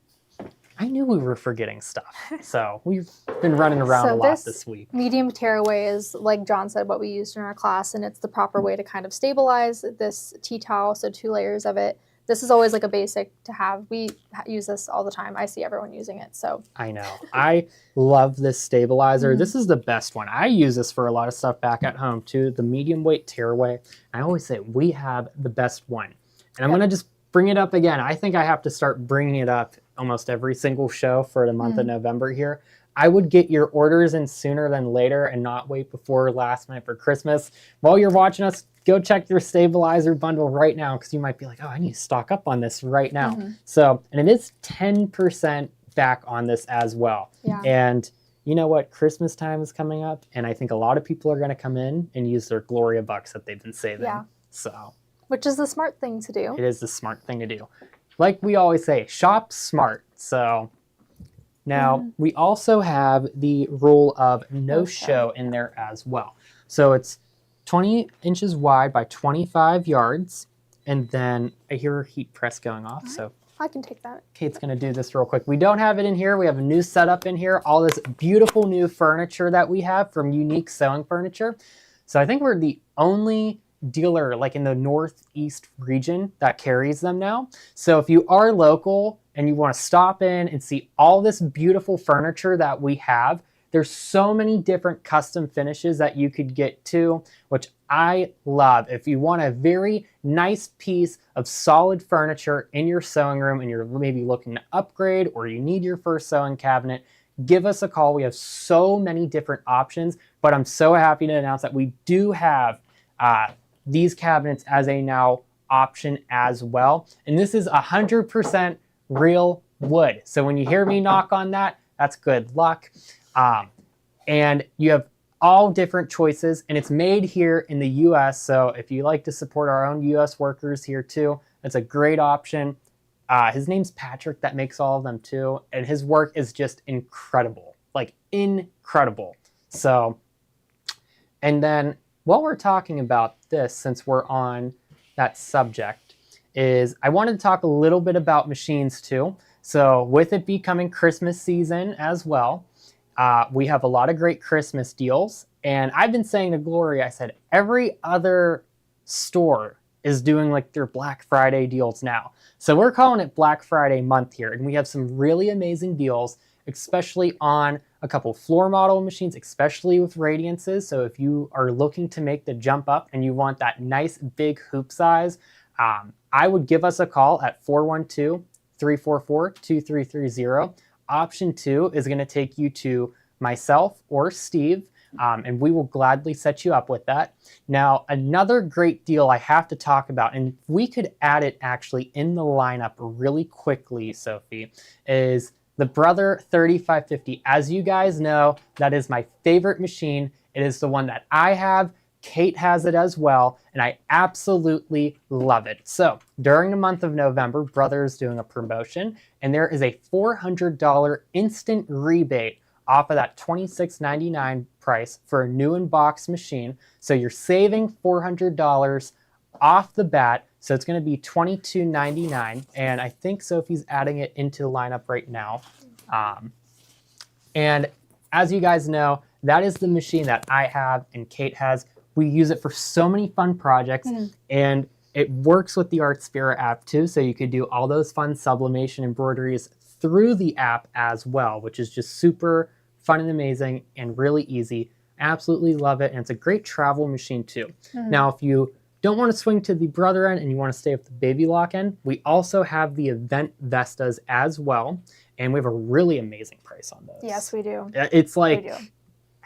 I knew we were forgetting stuff. So we've been running around a lot this week. Medium tearaway is, like John said, what we used in our class, and it's the proper way to kind of stabilize this tea towel, so 2 layers of it. This is always like a basic to have. We use this all the time. I see everyone using it, so. I know. I love this stabilizer. This is the best one. I use this for a lot of stuff back at home too. The medium weight tearaway. I always say we have the best one. And I'm going to just bring it up again. I think I have to start bringing it up almost every single show for the month of November here. I would get your orders in sooner than later and not wait before last minute for Christmas. While you're watching us, go check your stabilizer bundle right now, because you might be like, oh, I need to stock up on this right now. So, and it is 10% back on this as well. Yeah. And you know what? Christmas time is coming up, and I think a lot of people are going to come in and use their Gloria bucks that they've been saving. Yeah. So, which is the smart thing to do. It is the smart thing to do. Like we always say, shop smart. So now we also have the rule of no show in there as well. So it's 20 inches wide by 25 yards. And then I hear a heat press going off. So I can take that. Kate's going to do this real quick. We don't have it in here. We have a new setup in here. All this beautiful new furniture that we have from Unique Sewing Furniture. So I think we're the only dealer like in the Northeast region that carries them now. So if you are local and you want to stop in and see all this beautiful furniture that we have, there's so many different custom finishes that you could get to, which I love. If you want a very nice piece of solid furniture in your sewing room and you're maybe looking to upgrade or you need your first sewing cabinet, give us a call. We have so many different options, but I'm so happy to announce that we do have these cabinets as a now option as well. And this is 100% real wood. So when you hear me knock on that, that's good luck. And you have all different choices, and it's made here in the US. So if you like to support our own US workers here too, that's a great option. His name's Patrick that makes all of them too. And his work is just incredible, like incredible. So, and then while we're talking about this, since we're on that subject, is I wanted to talk a little bit about machines too. So with it becoming Christmas season as well, we have a lot of great Christmas deals. And I've been saying to Gloria, I said, every other store is doing like their Black Friday deals now. So we're calling it Black Friday month here. And we have some really amazing deals, especially on a couple floor model machines, especially with radiances. So if you are looking to make the jump up and you want that nice big hoop size, I would give us a call at 412-344-2330. Option 2 is going to take you to myself or Steve, and we will gladly set you up with that. Now, another great deal I have to talk about, and we could add it actually in the lineup really quickly, Sophie, is the Brother 3550. As you guys know, that is my favorite machine. It is the one that I have. Kate has it as well, and I absolutely love it. So during the month of November, Brother is doing a promotion, and there is a $400 instant rebate off of that $26.99 price for a new in-box machine. So you're saving $400 off the bat. So it's going to be $22.99, and I think Sophie's adding it into the lineup right now. And as you guys know, that is the machine that I have and Kate has. We use it for so many fun projects, and it works with the Artspira app too, so you could do all those fun sublimation embroideries through the app as well, which is just super fun and amazing and really easy. Absolutely love it, and it's a great travel machine too. Now, if you don't want to swing to the brother end and you want to stay with the baby lock end, we also have the event Vestas as well, and we have a really amazing price on those. Yes, we do. It's like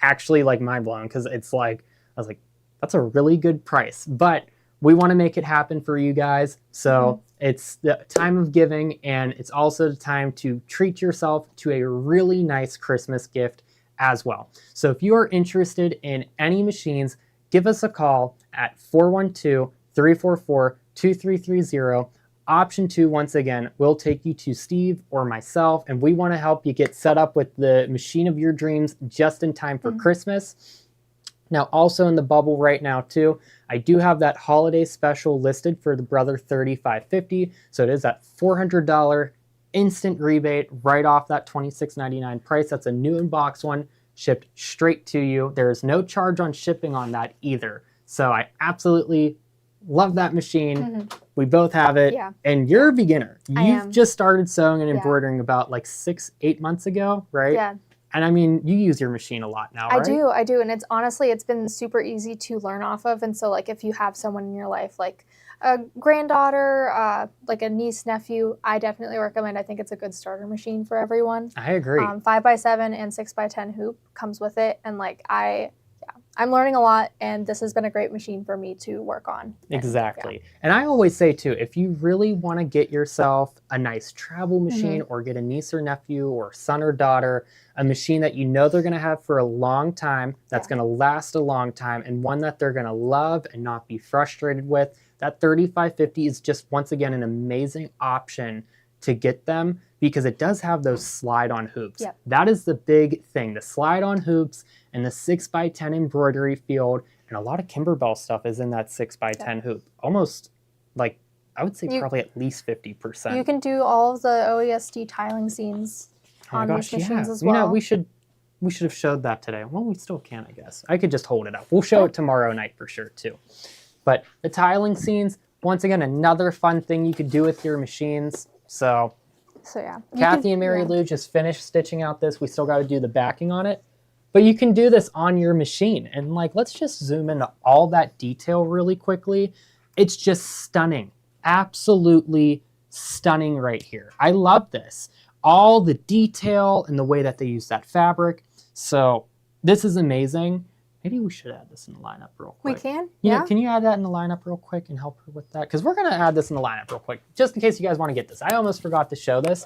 actually like mind blowing, because it's like, I was like, that's a really good price, but we want to make it happen for you guys. So it's the time of giving, and it's also the time to treat yourself to a really nice Christmas gift as well. So if you are interested in any machines, give us a call at 412-344-2330. Option 2, once again, will take you to Steve or myself, and we want to help you get set up with the machine of your dreams just in time for Christmas. Now, also in the bubble right now too, I do have that holiday special listed for the Brother 3550. So it is that $400 instant rebate right off that $26.99 price. That's a new in-box one, shipped straight to you. There is no charge on shipping on that either. So I absolutely love that machine. We both have it. And you're a beginner. You've just started sewing and embroidering about like 6-8 months ago, right? Yeah. And I mean, you use your machine a lot now, right? I do. And it's honestly, it's been super easy to learn off of. And so like if you have someone in your life, like a granddaughter, like a niece, nephew, I definitely recommend. I think it's a good starter machine for everyone. I agree. 5x7 and 6x10 hoop comes with it. And like I'm learning a lot, and this has been a great machine for me to work on. Exactly. And I always say too, if you really want to get yourself a nice travel machine or get a niece or nephew or son or daughter, a machine that you know they're going to have for a long time, that's going to last a long time, and one that they're going to love and not be frustrated with, that 3550 is just, once again, an amazing option to get them, because it does have those slide-on hoops. That is the big thing, the slide-on hoops and the 6x10 embroidery field, and a lot of Kimberbell stuff is in that 6x10 hoop. Almost, like, I would say probably at least 50%. You can do all of the OESD tiling scenes on these machines as well. You know, we should have showed that today. Well, we still can, I guess. I could just hold it up. We'll show it tomorrow night for sure, too. But the tiling scenes, once again, another fun thing you could do with your machines. So yeah. Kathy and Mary Lou just finished stitching out this. We still got to do the backing on it. But you can do this on your machine. And like, let's just zoom into all that detail really quickly. It's just stunning. Absolutely stunning right here. I love this. All the detail and the way that they use that fabric. So this is amazing. Maybe we should add this in the lineup real quick. We can? Yeah. Can you add that in the lineup real quick and help her with that? Because we're going to add this in the lineup real quick, just in case you guys want to get this. I almost forgot to show this.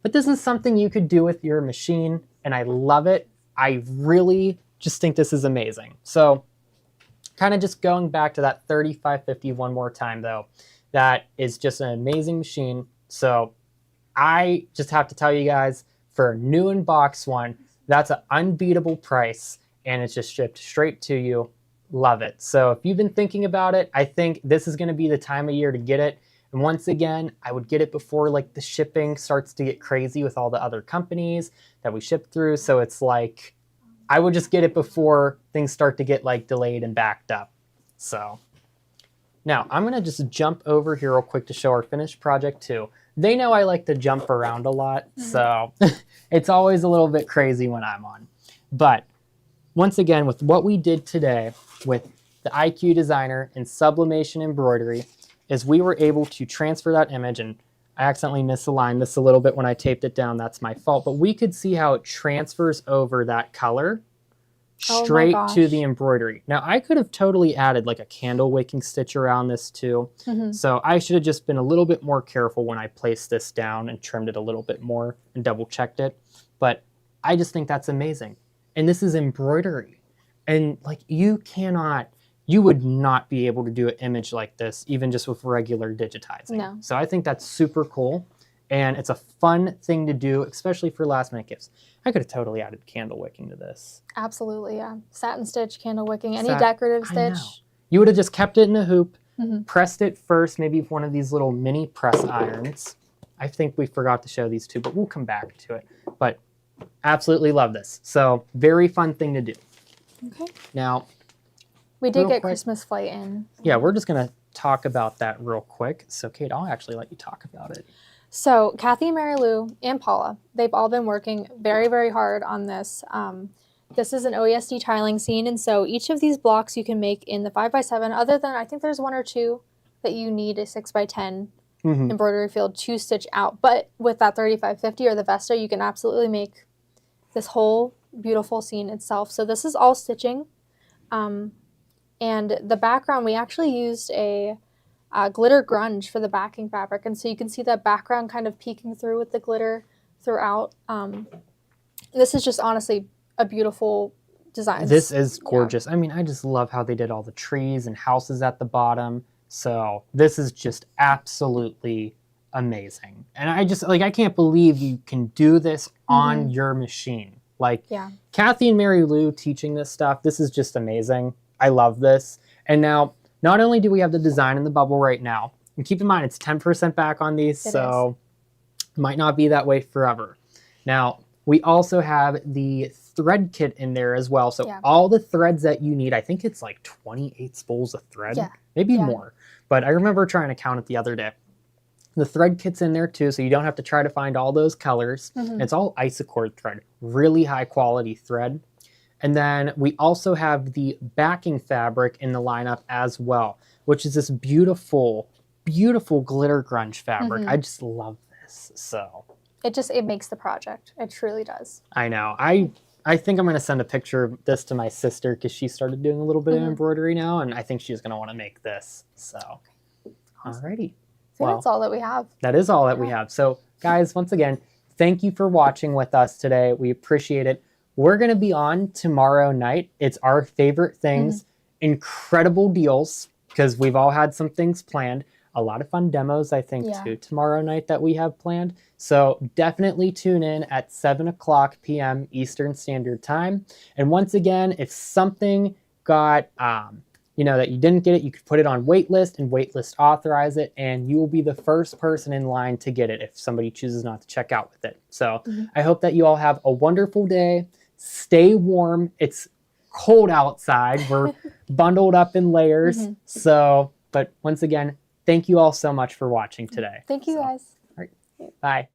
But this is something you could do with your machine, and I love it. I really just think this is amazing. So kind of just going back to that 3550 one more time, though. That is just an amazing machine. So I just have to tell you guys, for a new in-box one, that's an unbeatable price. And it's just shipped straight to you. Love it. So if you've been thinking about it, I think this is going to be the time of year to get it. And once again, I would get it before like the shipping starts to get crazy with all the other companies that we ship through. So it's like, I would just get it before things start to get like delayed and backed up. So now I'm going to just jump over here real quick to show our finished project too. They know I like to jump around a lot, so it's always a little bit crazy when I'm on. But once again, with what we did today with the IQ Designer and Sublimation Embroidery, is we were able to transfer that image, and I accidentally misaligned this a little bit when I taped it down. That's my fault. But we could see how it transfers over that color straight to the embroidery. Now, I could have totally added like a candle wicking stitch around this too. So I should have just been a little bit more careful when I placed this down and trimmed it a little bit more and double checked it. But I just think that's amazing. And this is embroidery. And like you would not be able to do an image like this even just with regular digitizing. No. So I think that's super cool. And it's a fun thing to do, especially for last minute gifts. I could have totally added candle wicking to this. Absolutely, yeah. Satin stitch, candle wicking, any decorative stitch. You would have just kept it in a hoop, pressed it first, maybe with one of these little mini press irons. I think we forgot to show these two, but we'll come back to it. But absolutely love this. So very fun thing to do. Okay. Now, We did real get quick- Christmas flight in. yeah, we're just going to talk about that real quick. So Kate, I'll actually let you talk about it. So Kathy, Mary Lou, and Paula, they've all been working very, very hard on this. This is an OESD tiling scene, and so each of these blocks you can make in the 5x7, other than I think there's one or two that you need a 6x10 embroidery field to stitch out. But with that 3550 or the Vesta, you can absolutely make this whole beautiful scene itself. So this is all stitching. And the background, we actually used a glitter grunge for the backing fabric. And so you can see that background kind of peeking through with the glitter throughout. This is just honestly a beautiful design. This is gorgeous. Yeah. I mean, I just love how they did all the trees and houses at the bottom. So this is just absolutely amazing. And I just, like, I can't believe you can do this on your machine. Like, Kathy and Mary Lou teaching this stuff, this is just amazing. I love this. And now, not only do we have the design in the bubble right now, and keep in mind, it's 10% back on these, so it might not be that way forever. Now, we also have the thread kit in there as well. So all the threads that you need, I think it's like 28 spools of thread, maybe more. But I remember trying to count it the other day. The thread kit's in there too, so you don't have to try to find all those colors. It's all isocord thread, really high quality thread. And then we also have the backing fabric in the lineup as well, which is this beautiful, beautiful glitter grunge fabric. I just love this. So it makes the project. It truly does. I know. I think I'm going to send a picture of this to my sister because she started doing a little bit of embroidery now, and I think she's going to want to make this. So, alrighty. Well, that's all that we have. That is all that we have. So, guys, once again, thank you for watching with us today. We appreciate it. We're going to be on tomorrow night. It's our favorite things. Incredible deals, because we've all had some things planned. A lot of fun demos, I think, too, tomorrow night that we have planned. So definitely tune in at 7:00 p.m. Eastern Standard Time. And once again, if something got, that you didn't get it, you could put it on waitlist and waitlist authorize it, and you will be the first person in line to get it if somebody chooses not to check out with it. So I hope that you all have a wonderful day. Stay warm. It's cold outside. We're bundled up in layers. So, but once again, thank you all so much for watching today. Thank you, guys. All right. Bye.